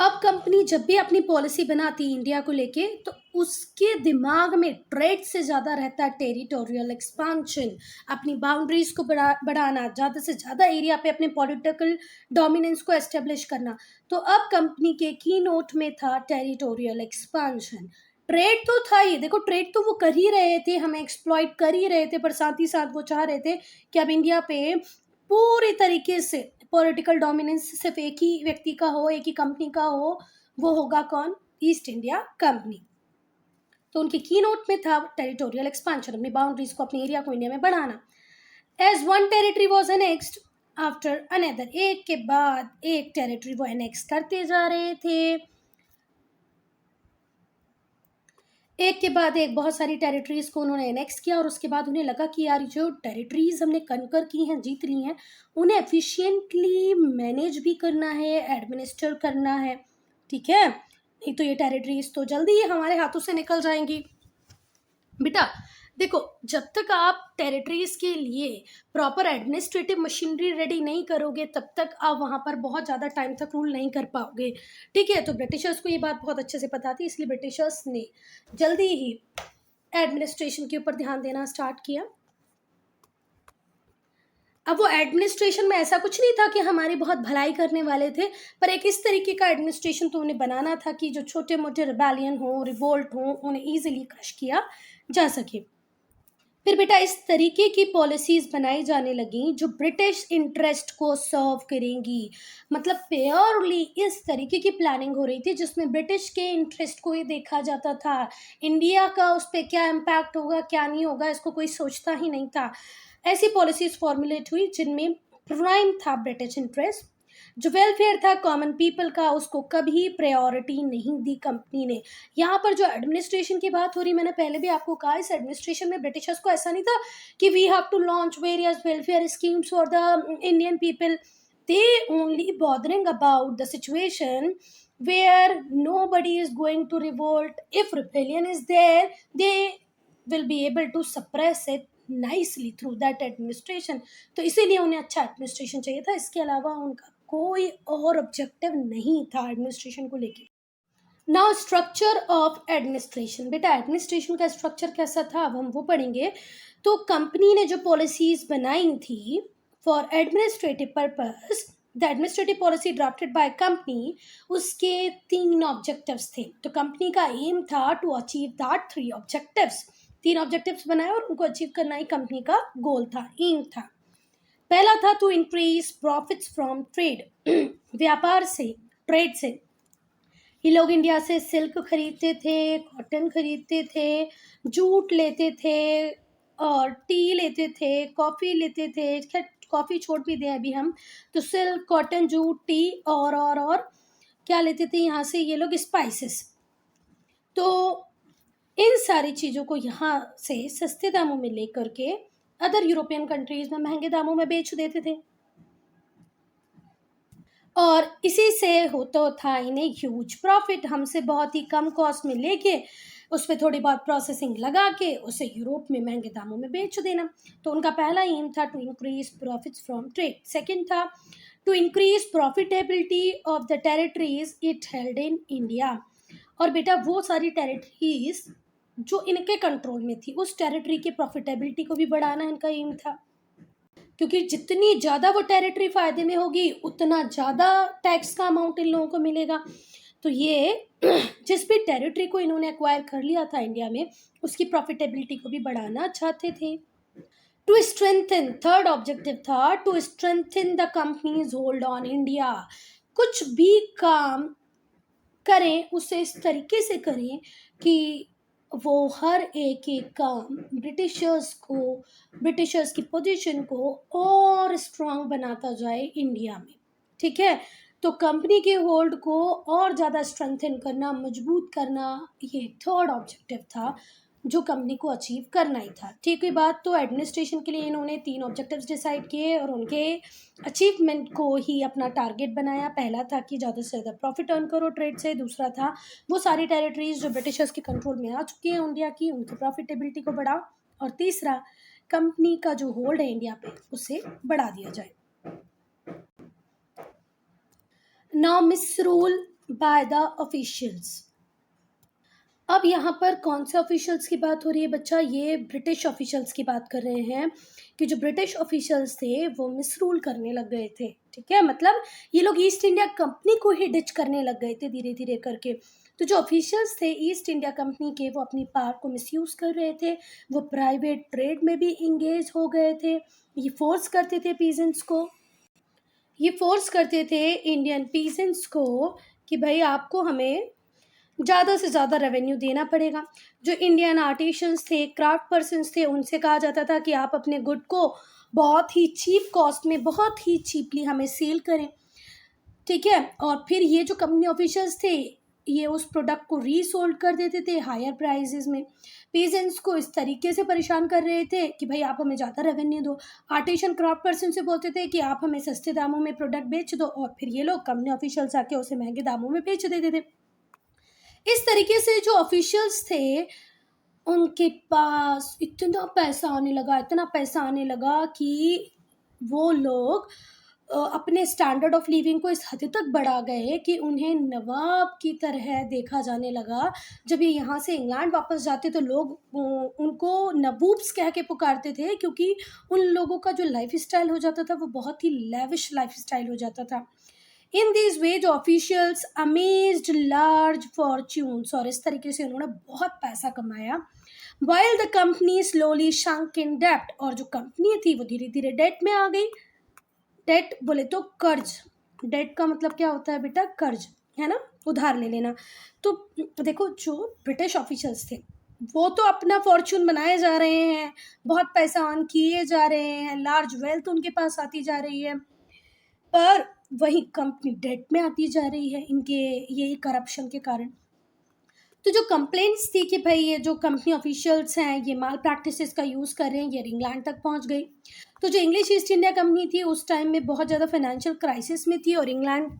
अब कंपनी जब भी अपनी पॉलिसी बनाती है इंडिया को लेके, तो उसके दिमाग में ट्रेड से ज़्यादा रहता है टेरिटोरियल एक्सपांशन, अपनी बाउंड्रीज को बढ़ाना, ज़्यादा से ज़्यादा एरिया पे अपने पॉलिटिकल डोमिनेंस को एस्टेब्लिश करना। तो अब कंपनी के की नोट में था टेरिटोरियल एक्सपांशन। ट्रेड तो था ही, देखो ट्रेड तो वो कर ही रहे थे, हमें एक्सप्लॉइट कर ही रहे थे, पर साथ ही साथ वो चाह रहे थे कि अब इंडिया पे पूरी तरीके से पॉलिटिकल डोमिनेंस सिर्फ एक ही व्यक्ति का हो, एक ही कंपनी का हो। वो होगा कौन? East India company. तो उनके की नोट में था टेरिटोरियल एक्सपांशन, अपनी बाउंड्रीज को, अपने एरिया को इंडिया में बढ़ाना। As one territory was annexed after another, एक के बाद एक टेरिटरी वो एनेक्स करते जा रहे थे, एक के बाद एक बहुत सारी टेरिटरीज को उन्होंने एनेक्स किया। और उसके बाद उन्हें लगा कि यार जो टेरिटरीज हमने कनकर की हैं, जीत ली हैं, उन्हें एफिशिएंटली मैनेज भी करना है, एडमिनिस्टर करना है, ठीक है, नहीं तो ये टेरिटरीज तो जल्दी ही हमारे हाथों से निकल जाएंगी। बेटा देखो, जब तक आप टेरिटरीज के लिए प्रॉपर एडमिनिस्ट्रेटिव मशीनरी रेडी नहीं करोगे, तब तक आप वहाँ पर बहुत ज़्यादा टाइम तक रूल नहीं कर पाओगे, ठीक है। तो ब्रिटिशर्स को ये बात बहुत अच्छे से पता थी, इसलिए ब्रिटिशर्स ने जल्दी ही एडमिनिस्ट्रेशन के ऊपर ध्यान देना स्टार्ट किया। अब वो एडमिनिस्ट्रेशन में ऐसा कुछ नहीं था कि हमारी बहुत भलाई करने वाले थे, पर एक इस तरीके का एडमिनिस्ट्रेशन तो उन्हें बनाना था कि जो छोटे मोटे रिबेलियन हो, रिवोल्ट हो, उन्हें ईजिली क्रश किया जा सके। फिर बेटा इस तरीके की पॉलिसीज बनाई जाने लगी जो ब्रिटिश इंटरेस्ट को सर्व करेंगी, मतलब प्योरली इस तरीके की प्लानिंग हो रही थी जिसमें ब्रिटिश के इंटरेस्ट को ही देखा जाता था। इंडिया का उस पर क्या इम्पैक्ट होगा, क्या नहीं होगा, इसको कोई सोचता ही नहीं था। ऐसी पॉलिसीज फॉर्मुलेट हुई जिनमें प्राइम था ब्रिटिश इंटरेस्ट, जो वेलफेयर था कॉमन पीपल का, उसको कभी प्रायोरिटी नहीं दी कंपनी ने। यहाँ पर जो एडमिनिस्ट्रेशन की बात हो रही, मैंने पहले भी आपको कहा, इस एडमिनिस्ट्रेशन में ब्रिटिशर्स को ऐसा नहीं था कि we have to launch various welfare schemes for the Indian people. They only bothering about the situation where nobody is going to revolt. If rebellion is there, they will be able to suppress it nicely through that administration. तो इसीलिए उन्हें अच्छा administration चाहिए था, इसके अलावा उनका कोई और ऑब्जेक्टिव नहीं था एडमिनिस्ट्रेशन को लेके। नाउ स्ट्रक्चर ऑफ एडमिनिस्ट्रेशन, बेटा एडमिनिस्ट्रेशन का स्ट्रक्चर कैसा था अब हम वो पढ़ेंगे। तो कंपनी ने जो पॉलिसीज बनाई थी for administrative purpose, the administrative policy drafted by company, उसके 3 ऑब्जेक्टिव्स थे। तो कंपनी का एम था to achieve that 3 objectives. 3 objectives बनाए और उनको अचीव करना ही कंपनी का गोल था, एम था। पहला था to increase profits from trade, व्यापार से, ट्रेड से। ये लोग इंडिया से सिल्क खरीदते थे, कॉटन खरीदते थे, जूट लेते थे, और टी लेते थे, कॉफ़ी लेते थे। खैर कॉफ़ी छोड़ भी दें अभी हम, तो सिल्क, कॉटन, जूट, टी और क्या लेते थे यहाँ से ये लोग? स्पाइसेस। तो इन सारी चीज़ों को यहाँ से सस्ते दामों में लेकर के अदर यूरोपियन कंट्रीज़ में महंगे दामों में बेच देते थे, और इसी से होता था इन्हें ह्यूज प्रॉफिट। हमसे बहुत ही कम कॉस्ट में लेके उस पर थोड़ी बहुत प्रोसेसिंग लगा के उसे यूरोप में महंगे दामों में बेच देना। तो उनका पहला एम था to increase profits from trade. Second था to increase profitability of the territories it held in India. और बेटा वो सारी टेरिटरीज जो इनके कंट्रोल में थी, उस टेरिटरी की प्रॉफिटेबिलिटी को भी बढ़ाना इनका एम था, क्योंकि जितनी ज़्यादा वो टेरिटरी फ़ायदे में होगी उतना ज़्यादा टैक्स का अमाउंट इन लोगों को मिलेगा। तो ये जिस भी टेरिटरी को इन्होंने एक्वायर कर लिया था इंडिया में, उसकी प्रॉफिटेबिलिटी को भी बढ़ाना चाहते थे। टू स्ट्रेंथन, थर्ड ऑब्जेक्टिव था to strengthen the company's hold on India. कुछ भी काम करें उसे इस तरीके से करें कि वो हर एक काम ब्रिटिशर्स की पोजीशन को और स्ट्रांग बनाता जाए इंडिया में, ठीक है। तो कंपनी के होल्ड को और ज़्यादा स्ट्रेंथन करना, मजबूत करना, ये थर्ड ऑब्जेक्टिव था जो कंपनी को अचीव करना ही था। ठीक है बात। तो एडमिनिस्ट्रेशन के लिए इन्होंने 3 ऑब्जेक्टिव्स डिसाइड किए और उनके अचीवमेंट को ही अपना टारगेट बनाया। पहला था कि ज़्यादा से ज़्यादा प्रॉफिट अर्न करो ट्रेड से। दूसरा था वो सारी टेरिटरीज जो ब्रिटिशर्स के कंट्रोल में आ चुकी हैं इंडिया की, उनकी प्रॉफिटेबिलिटी को बढ़ाओ। और तीसरा, कंपनी का जो होल्ड है इंडिया पे उसे बढ़ा दिया जाए। Now मिसरूल by the officials. अब यहाँ पर कौन से ऑफिशियल्स की बात हो रही है बच्चा? ये ब्रिटिश ऑफिशियल्स की बात कर रहे हैं कि जो ब्रिटिश ऑफिशियल्स थे वो मिसरूल करने लग गए थे। ठीक है, मतलब ये लोग ईस्ट इंडिया कंपनी को ही डिच करने लग गए थे धीरे धीरे करके। तो जो ऑफिशियल्स थे ईस्ट इंडिया कंपनी के, वो अपनी पावर को मिसयूज कर रहे थे, वो प्राइवेट ट्रेड में भी इंगेज हो गए थे। ये फोर्स करते थे पीजेंट्स को, ये फोर्स करते थे इंडियन पीजेंट्स को कि भाई आपको हमें ज़्यादा से ज़्यादा रेवेन्यू देना पड़ेगा। जो इंडियन आर्टिशंस थे, क्राफ्ट पर्सन्स थे, उनसे कहा जाता था कि आप अपने गुड को बहुत ही चीप कॉस्ट में, बहुत ही चीपली हमें सेल करें। ठीक है, और फिर ये जो कंपनी ऑफिशियल्स थे, ये उस प्रोडक्ट को रीसोल्ड कर देते थे हायर प्राइजेस में। पेजेंट्स को इस तरीके से परेशान कर रहे थे कि भाई आप हमें ज़्यादा रेवेन्यू दो। आर्टिशन क्राफ्ट पर्सन से बोलते थे कि आप हमें सस्ते दामों में प्रोडक्ट बेच दो, और फिर ये लोग कंपनी ऑफिशियल्स आके उसे महंगे दामों में बेच देते थे। इस तरीके से जो ऑफिशियल्स थे उनके पास इतना पैसा आने लगा, इतना पैसा आने लगा कि वो लोग अपने स्टैंडर्ड ऑफ लिविंग को इस हद तक बढ़ा गए कि उन्हें नवाब की तरह देखा जाने लगा। जब ये यहाँ से इंग्लैंड वापस जाते तो लोग उनको नबूब्स कह के पुकारते थे, क्योंकि उन लोगों का जो लाइफ स्टाइल हो जाता था वो बहुत ही लेविश लाइफ स्टाइल हो जाता था। इन दिस वे जो ऑफिशियल्स अमेज्ड लार्ज फॉर्च्यून्स, और इस तरीके से उन्होंने बहुत पैसा कमाया। वाइल द कंपनी स्लोली शंक इन डेप्ट, और जो कंपनी थी वो धीरे धीरे डेट में आ गई। डेट बोले तो कर्ज, डेट का मतलब क्या होता है बेटा? कर्ज, है ना, उधार ले लेना। तो देखो जो ब्रिटिश ऑफिशियल्स थे वो तो अपना फॉर्च्यून बनाए जा रहे हैं, बहुत पैसा अर्न किए जा रहे हैं, लार्ज वेल्थ उनके पास आती जा रही है, पर वही कंपनी डेट में आती जा रही है इनके यही करप्शन के कारण। तो जो कंप्लेंट्स थी कि भाई ये जो कंपनी ऑफिशियल्स हैं ये माल प्रैक्टिसेस का यूज़ कर रहे हैं, ये इंग्लैंड तक पहुंच गई। तो जो इंग्लिश ईस्ट इंडिया कंपनी थी उस टाइम में बहुत ज़्यादा फाइनेंशियल क्राइसिस में थी, और इंग्लैंड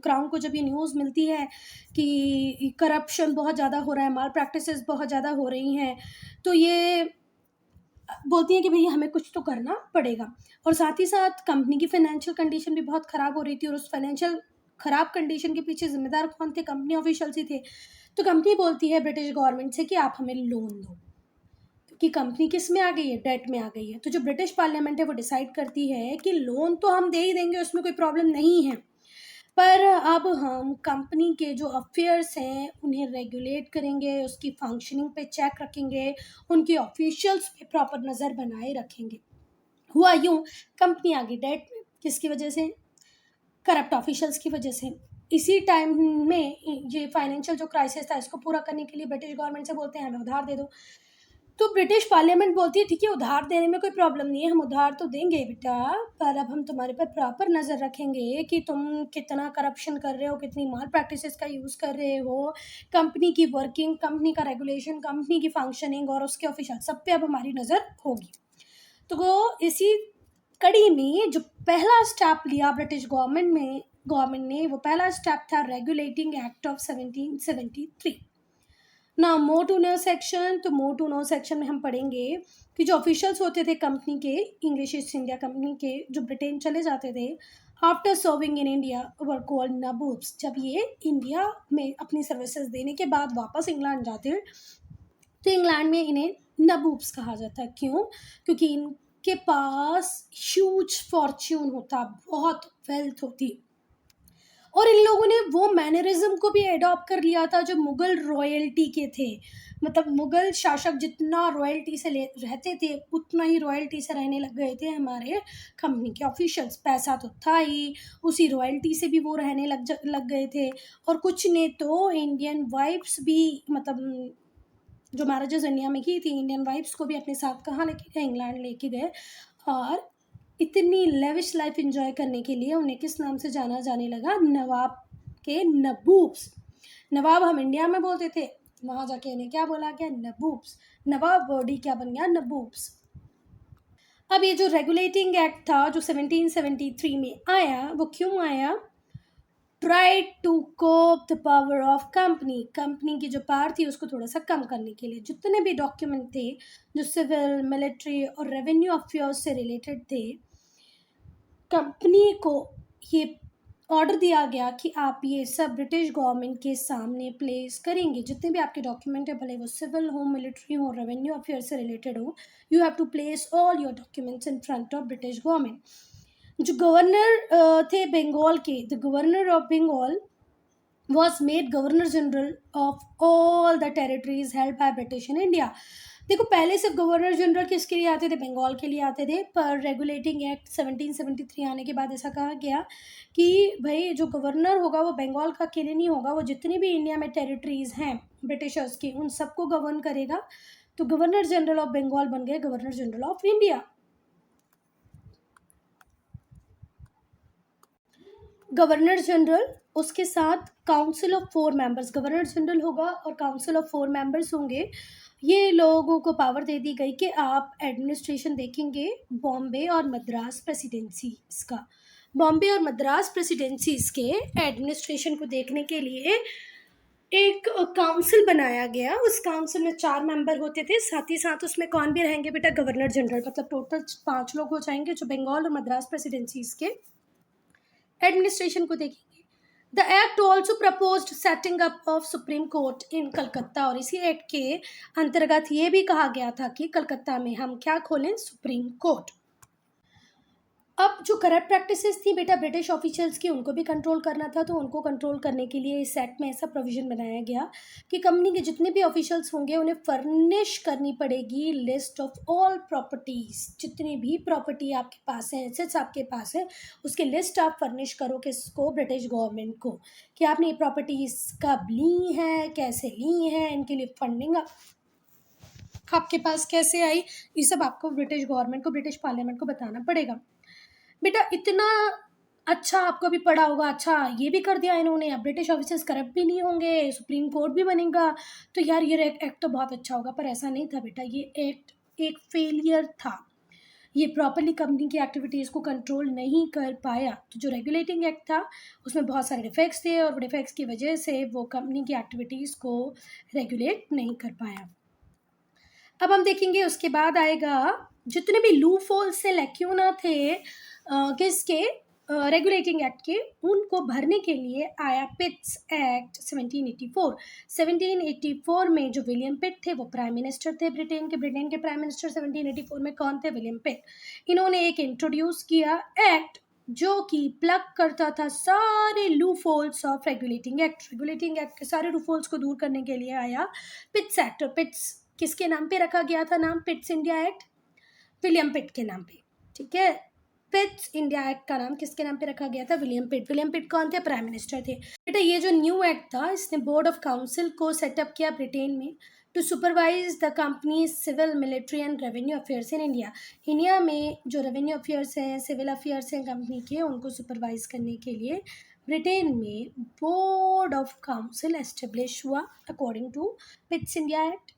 क्राउन को जब ये न्यूज़ मिलती है कि करप्शन बहुत ज़्यादा हो रहा है, माल प्रैक्टिसेस बहुत ज़्यादा हो रही हैं, तो ये बोलती हैं कि भैया हमें कुछ तो करना पड़ेगा। और साथ ही साथ कंपनी की फाइनेंशियल कंडीशन भी बहुत ख़राब हो रही थी, और उस फाइनेंशियल ख़राब कंडीशन के पीछे ज़िम्मेदार कौन थे? कंपनी ऑफिशियल्स ही थे। तो कंपनी बोलती है ब्रिटिश गवर्नमेंट से कि आप हमें लोन दो, क्योंकि कंपनी किस में आ गई है? डेट में आ गई है। तो जो ब्रिटिश पार्लियामेंट है वो डिसाइड करती है कि लोन तो हम दे ही देंगे, उसमें कोई प्रॉब्लम नहीं है, पर अब हम कंपनी के जो अफेयर्स हैं उन्हें रेगुलेट करेंगे, उसकी फंक्शनिंग पे चेक रखेंगे, उनकी ऑफिशियल्स पे प्रॉपर नज़र बनाए रखेंगे। हुआ यूँ, कंपनी आ गई डेट में, किसकी वजह से? करप्ट ऑफिशियल्स की वजह से। इसी टाइम में ये फाइनेंशियल जो क्राइसिस था इसको पूरा करने के लिए ब्रिटिश गवर्नमेंट से बोलते हैं हमें उधार दे दो। तो ब्रिटिश पार्लियामेंट बोलती है ठीक है उधार देने में कोई प्रॉब्लम नहीं है, हम उधार तो देंगे बेटा, पर अब हम तुम्हारे पर प्रॉपर नज़र रखेंगे कि तुम कितना करप्शन कर रहे हो, कितनी माल प्रैक्टिसेस का यूज़ कर रहे हो, कंपनी की वर्किंग, कंपनी का रेगुलेशन, कंपनी की फंक्शनिंग और उसके ऑफिशियल सब पे अब हमारी नज़र होगी। तो वो इसी कड़ी में जो पहला स्टेप लिया ब्रिटिश गवर्नमेंट ने वो पहला स्टेप था रेगुलेटिंग एक्ट ऑफ 1773। ना मोर टू नो सेक्शन, तो मोर टू नो सेक्शन में हम पढ़ेंगे कि जो ऑफिशियल्स होते थे कंपनी के, इंग्लिश ईस्ट इंडिया कंपनी के, जो ब्रिटेन चले जाते थे after serving in India were called nabobs. जब ये इंडिया में अपनी सर्विसेज देने के बाद वापस इंग्लैंड जाते तो इंग्लैंड में इन्हें नबूब्स कहा जाता है। क्यों? क्योंकि इनके पास ह्यूज फॉर्च्यून होता, बहुत वेल्थ होती, और इन लोगों ने वो मैनरिज्म को भी एडॉप्ट कर लिया था जो मुगल रॉयल्टी के थे। मतलब मुगल शासक जितना रॉयल्टी से रहते थे उतना ही रॉयल्टी से रहने लग गए थे हमारे कंपनी के ऑफिशियल्स। पैसा तो था ही, उसी रॉयल्टी से भी वो रहने लग गए थे। और कुछ ने तो इंडियन वाइफ्स भी, मतलब जो मैरिजेस इंडिया में की थी, इंडियन वाइफ्स को भी अपने साथ कहाँ लेके गए? इंग्लैंड लेके गए। और इतनी लेविश लाइफ एंजॉय करने के लिए उन्हें किस नाम से जाना जाने लगा? नवाब के नबूब्स। नवाब हम इंडिया में बोलते थे, वहाँ जाके इन्हें क्या बोला गया? नबूब्स। नवाब वर्ड ही क्या बन गया? नबूब्स। अब ये जो रेगुलेटिंग एक्ट था जो 1773 में आया, वो क्यों आया? Tried to cope the power of company की जो पावर थी उसको थोड़ा सा कम करने के लिए जितने भी डॉक्यूमेंट थे जो सिविल, मिलिट्री और रेवेन्यू अफेयर्स से रिलेटेड थे, कंपनी को ये ऑर्डर दिया गया कि आप ये सब ब्रिटिश गवर्नमेंट के सामने प्लेस करेंगे, जितने भी आपके डॉक्यूमेंट है, भले वो सिविल हो, मिलिट्री हो, रेवेन्यू अफेयर से रिलेटेड हो, you have to place all your documents in front of British government. जो गवर्नर थे बंगाल के, the governor of Bengal was made governor general of all the territories held by British in India। देखो, पहले सिर्फ governor general किसके लिए आते थे? बंगाल के लिए आते थे, पर रेगुलेटिंग एक्ट 1773 आने के बाद ऐसा कहा गया कि भाई जो गवर्नर होगा वो बंगाल का अकेले नहीं होगा, वो जितनी भी इंडिया में टेरिटरीज हैं ब्रिटिशर्स की, उन सबको गवर्न करेगा। तो गवर्नर जनरल ऑफ बंगाल बन गए governor general of India. Governor general, उसके साथ council of 4 members, governor general होगा और काउंसिल ऑफ 4 मेंबर्स होंगे। ये लोगों को पावर दे दी गई कि आप एडमिनिस्ट्रेशन देखेंगे बॉम्बे और मद्रास प्रेसिडेंसीज का। बॉम्बे और मद्रास प्रेसिडेंसीज के एडमिनिस्ट्रेशन को देखने के लिए एक काउंसिल बनाया गया। उस काउंसिल में 4 मेंबर होते थे, साथ ही साथ उसमें कौन भी रहेंगे बेटा? Governor general. मतलब टोटल 5 लोग हो जाएंगे जो बंगाल और मद्रास प्रेसिडेंसीज के एडमिनिस्ट्रेशन को देखेंगे। The act also proposed setting up of Supreme Court in Calcutta, और इसी एक्ट के अंतर्गत ये भी कहा गया था कि कलकत्ता में हम क्या खोलें? Supreme court. अब जो करप्ट प्रैक्टिसेस थी बेटा ब्रिटिश ऑफिशियल्स की, उनको भी कंट्रोल करना था। तो उनको कंट्रोल करने के लिए इस एक्ट में ऐसा प्रोविजन बनाया गया कि कंपनी के जितने भी ऑफिशियल्स होंगे उन्हें फर्निश करनी पड़ेगी लिस्ट ऑफ ऑल प्रॉपर्टीज। जितनी भी प्रॉपर्टी आपके पास है, एसेट्स आपके पास है, उसकी लिस्ट आप फर्निश करो किसको? ब्रिटिश गवर्नमेंट को, कि आपने ये प्रॉपर्टीज कब ली हैं, कैसे ली हैं, इनके लिए फंडिंग आपके पास कैसे आई, ये सब आपको ब्रिटिश गवर्नमेंट को, ब्रिटिश पार्लियामेंट को बताना पड़ेगा। बेटा इतना अच्छा आपको भी पढ़ा होगा, अच्छा ये भी कर दिया इन्होंने, अब ब्रिटिश ऑफिसर्स करप्ट भी नहीं होंगे, सुप्रीम कोर्ट भी बनेगा, तो यार ये एक्ट तो बहुत अच्छा होगा। पर ऐसा नहीं था बेटा, ये एक्ट एक फेलियर था। ये प्रॉपरली कंपनी की एक्टिविटीज़ को कंट्रोल नहीं कर पाया। तो जो रेगुलेटिंग एक्ट था उसमें बहुत सारे डिफेक्ट्स थे, और डिफेक्ट्स की वजह से वो कंपनी की एक्टिविटीज़ को रेगुलेट नहीं कर पाया। अब हम देखेंगे उसके बाद आएगा जितने भी लूफोल से लैक्यूना थे किसके? रेगुलेटिंग एक्ट के, उनको भरने के लिए आया पिट्स एक्ट 1784। 1784 में जो विलियम पिट थे वो प्राइम मिनिस्टर थे ब्रिटेन के। ब्रिटेन के प्राइम मिनिस्टर 1784 में कौन थे? विलियम पिट। इन्होंने एक इंट्रोड्यूस किया एक्ट जो कि प्लग करता था सारे loopholes of regulating act. Regulating act के सारे लूफोल्स को दूर करने के लिए आया पिट्स एक्ट। और पिट्स किसके नाम पे रखा गया था नाम? पिट्स इंडिया एक्ट, विलियम पिट के नाम पे। ठीक है, पिट्स इंडिया एक्ट का नाम किसके नाम पे रखा गया था? विलियम पिट। विलियम पिट कौन थे? प्राइम मिनिस्टर थे। बेटा ये जो न्यू एक्ट था, इसने बोर्ड ऑफ काउंसिल को सेटअप किया ब्रिटेन में to supervise the company civil, military and revenue affairs in India. India में जो रेवेन्यू अफेयर्स हैं, सिविल अफेयर्स हैं कंपनी के, उनको सुपरवाइज करने के लिए ब्रिटेन में बोर्ड ऑफ काउंसिल एस्टेब्लिश हुआ according to Pitt's India act.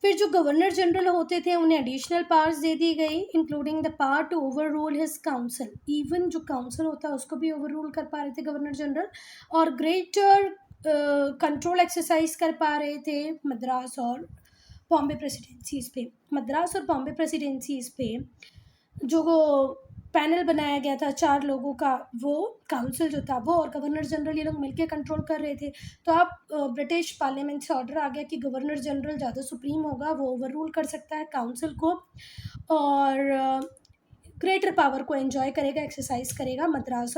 फिर जो गवर्नर जनरल होते थे उन्हें एडिशनल पावर्स दे दी गई, including the power to overrule his council. Even जो काउंसिल होता है उसको भी ओवर रूल कर पा रहे थे गवर्नर जनरल, और ग्रेटर कंट्रोल एक्सरसाइज कर पा रहे थे मद्रास और बॉम्बे प्रेसिडेंसीज पे। मद्रास और बॉम्बे प्रेसिडेंसीज पे जो पैनल बनाया गया था 4 लोगों का, वो काउंसिल जो था वो और गवर्नर जनरल ये लोग मिलकर कंट्रोल कर रहे थे। तो आप ब्रिटिश पार्लियामेंट से ऑर्डर आ गया कि गवर्नर जनरल ज़्यादा सुप्रीम होगा, वो ओवर रूल कर सकता है काउंसिल को, और ग्रेटर पावर को एंजॉय करेगा, एक्सरसाइज करेगा मद्रास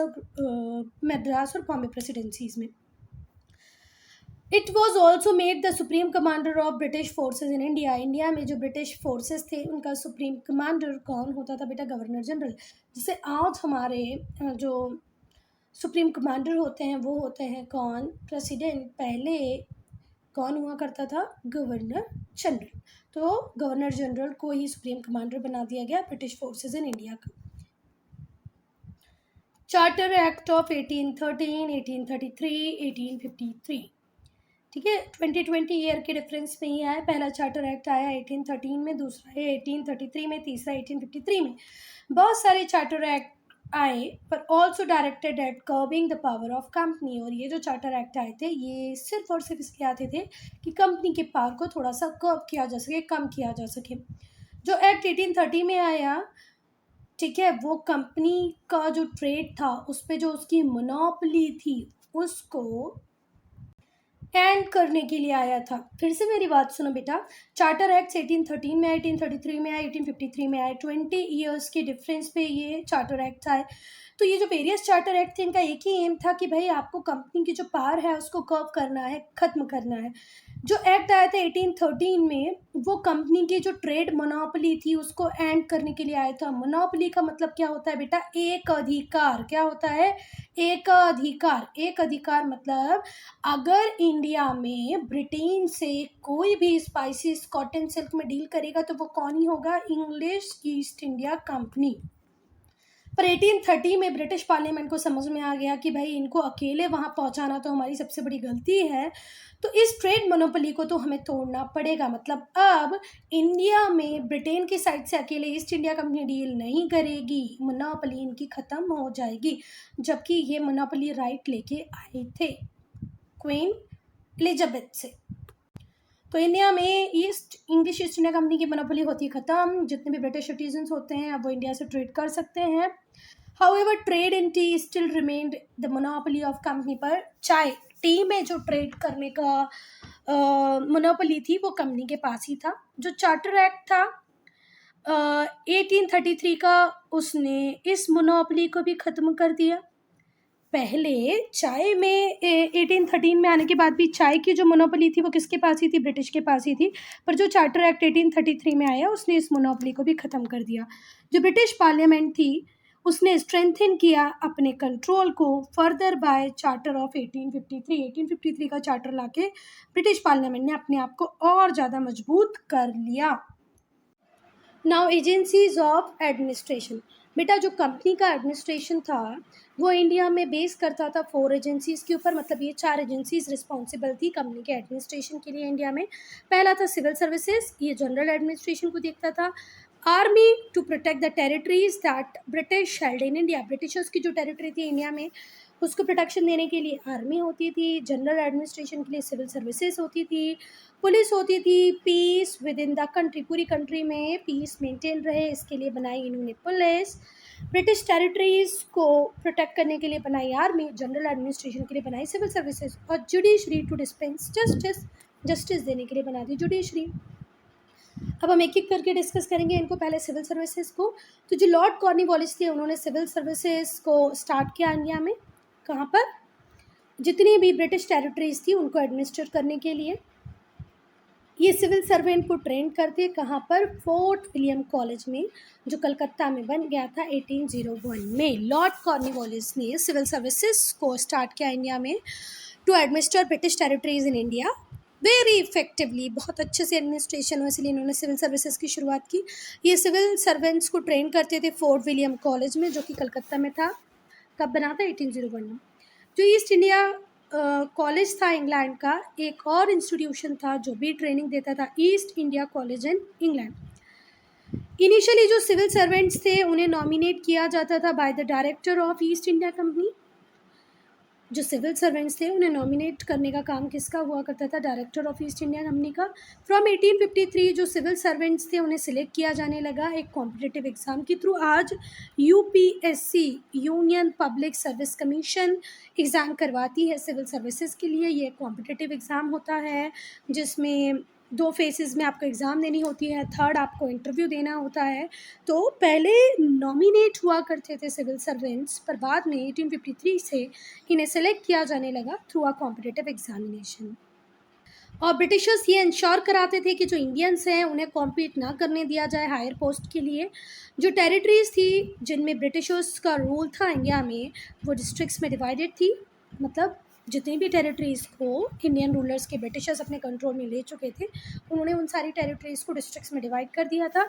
और बॉम्बे प्रेसिडेंसीज में। It was also made the supreme commander of British forces in India. India में जो ब्रिटिश फोर्सेज थे उनका सुप्रीम कमांडर कौन होता था बेटा? Governor general. जैसे आज हमारे जो सुप्रीम कमांडर होते हैं वो होते हैं कौन? प्रेसिडेंट। पहले कौन हुआ करता था? Governor general. तो गवर्नर जनरल को ही सुप्रीम कमांडर बना दिया गया ब्रिटिश फोर्सेज इन इंडिया का। Charter act of 1813, 1833, 1853। ठीक है, 2020 ईयर के डिफरेंस में ही आया। पहला चार्टर एक्ट आया 1813 में, दूसरा है 1833 में, तीसरा 1853 में। बहुत सारे चार्टर एक्ट आए, पर also directed eight curbing the power of company. और ये जो चार्टर एक्ट आए थे ये सिर्फ और सिर्फ इसलिए आते थे कि कंपनी के पावर को थोड़ा सा कर्ब किया जा सके, कम किया जा सके। जो एक्ट 1830 में आया, ठीक है, वो कंपनी का जो ट्रेड था उस पे जो उसकी मोनोपोली थी उसको एंड करने के लिए आया था। फिर से मेरी बात सुनो बेटा, चार्टर एक्ट 1813 में आए, 1833 में आए, 1853 में आए, 20 ईयर्स के डिफरेंस पे ये चार्टर एक्ट आए। तो ये जो वेरियस चार्टर एक्ट थे इनका एक ही एम था कि भाई आपको कंपनी की जो पावर है उसको कर्व करना है, ख़त्म करना है। जो एक्ट आया था 1813 में वो कंपनी की जो ट्रेड मोनोपोली थी उसको एंड करने के लिए आया था। मोनोपोली का मतलब क्या होता है बेटा? एक अधिकार। क्या होता है? एक अधिकार। एक अधिकार मतलब अगर इंडिया में ब्रिटेन से कोई भी स्पाइसेस कॉटन सिल्क में डील करेगा तो वो कौन ही होगा? English east India company. पर 1830 में ब्रिटिश पार्लियामेंट को समझ में आ गया कि भाई इनको अकेले वहाँ पहुँचाना तो हमारी सबसे बड़ी गलती है, तो इस ट्रेड मोनोपोली को तो हमें तोड़ना पड़ेगा। मतलब अब इंडिया में ब्रिटेन की साइड से अकेले ईस्ट इंडिया कंपनी डील नहीं करेगी, मोनोपोली इनकी ख़त्म हो जाएगी। जबकि ये मोनोपोली राइट लेके आए थे क्वीन एलिजाबेथ से। तो इंडिया में इंग्लिश ईस्ट इंडिया कंपनी की मोनोपोली होती है ख़त्म। जितने भी ब्रिटिश सिटीजन्स होते हैं अब वो इंडिया से ट्रेड कर सकते हैं। However trade in T still remained the monopoly of company. पर चाय टी में जो ट्रेड करने का मोनोपोली थी वो कंपनी के पास ही था। जो चार्टर एक्ट था 1833 का उसने इस मोनोपोली को भी ख़त्म कर दिया। पहले चाय में 1813 में आने के बाद भी चाय की जो मोनोपोली थी वो किसके पास ही थी? ब्रिटिश के पास ही थी। पर जो चार्टर एक्ट 1833 में आया उसने इस मोनोपोली को भी ख़त्म कर दिया। जो ब्रिटिश पार्लियामेंट थी उसने स्ट्रेंथन किया अपने कंट्रोल को फर्दर बाय चार्टर ऑफ 1853 का चार्टर लाके ब्रिटिश पार्लियामेंट ने अपने आप को और ज़्यादा मजबूत कर लिया। Now agencies of administration. बेटा जो कंपनी का एडमिनिस्ट्रेशन था वो इंडिया में बेस करता था 4 एजेंसीज़ के ऊपर। मतलब ये 4 एजेंसीज़ रिस्पॉन्सिबल थी कंपनी के एडमिनिस्ट्रेशन के लिए इंडिया में। पहला था सिविल सर्विसेज, ये जनरल एडमिनिस्ट्रेशन को देखता था। Army to protect the territories that British held in India. Britishers की जो टेरिटरी थी इंडिया में उसको प्रोटेक्शन देने के लिए आर्मी होती थी। जनरल एडमिनिस्ट्रेशन के लिए सिविल सर्विसेज होती थी। पुलिस होती थी। Peace with in the country, पूरी कंट्री में पीस मेंटेन रहे इसके लिए बनाई इन्होंने पुलिस। ब्रिटिश टेरिटरीज को प्रोटेक्ट करने के लिए बनाई आर्मी। जनरल एडमिनिस्ट्रेशन के लिए बनाई सिविल सर्विसेज। और जुडिशरी टू डिस्पेंस जस्टिस देने के लिए बना दी जुडिशरी। अब हम एक एक करके डिस्कस करेंगे इनको। पहले सिविल सर्विसेज को, तो जो लॉर्ड कॉर्नवालिस थे उन्होंने सिविल सर्विसेज को स्टार्ट किया इंडिया में। कहाँ पर? जितनी भी ब्रिटिश टेरिटरीज थी उनको एडमिनिस्टर करने के लिए। ये सिविल सर्वेंट को ट्रेन करते कहाँ पर? फोर्ट विलियम कॉलेज में, जो कलकत्ता में बन गया था 1801 में। लॉर्ड कॉर्नवालिस ने सिविल सर्विसेज को स्टार्ट किया इंडिया में to administer British territories in India very effectively. बहुत अच्छे से एडमिनिस्ट्रेशन हो इसलिए इन्होंने सिविल सर्विसेज की शुरुआत की। ये सिविल सर्वेंट्स को ट्रेन करते थे फोर्ट विलियम कॉलेज में जो कि कलकत्ता में था। कब बना था? 1801 में। जो ईस्ट इंडिया कॉलेज था इंग्लैंड का, एक और इंस्टीट्यूशन था जो भी ट्रेनिंग देता था, east India college in England. Initially जो सिविल सर्वेंट्स थे उन्हें नॉमिनेट किया जाता था by the director of east India company. जो सिविल सर्वेंट्स थे उन्हें नॉमिनेट करने का काम किसका हुआ करता था? Director of east India company का। फ्रॉम 1853 जो सिविल सर्वेंट्स थे उन्हें सिलेक्ट किया जाने लगा एक कॉम्पिटिटिव एग्ज़ाम के थ्रू। आज UPSC, union public service commission, exam करवाती है सिविल सर्विसेज के लिए। ये कॉम्पिटिटिव एग्ज़ाम होता है जिसमें 2 फेसेस में आपको एग्ज़ाम देनी होती है, थर्ड आपको इंटरव्यू देना होता है। तो पहले नॉमिनेट हुआ करते थे सिविल सर्वेंट्स, पर बाद में 1853 से इन्हें सेलेक्ट किया जाने लगा थ्रू अ कॉम्पिटिटिव एग्जामिनेशन। और ब्रिटिशर्स ये इंश्योर कराते थे कि जो इंडियंस हैं उन्हें कॉम्पीट ना करने दिया जाए हायर पोस्ट के लिए। जो टेरिटरीज थी जिनमें ब्रिटिशर्स का रूल था इंडिया में वो डिस्ट्रिक्ट्स में डिवाइडेड थी। मतलब जितनी भी टेरिटरीज़ को इंडियन रूलर्स के ब्रिटिशर्स अपने कंट्रोल में ले चुके थे उन्होंने उन सारी टेरिटरीज़ को डिस्ट्रिक्ट्स में डिवाइड कर दिया था।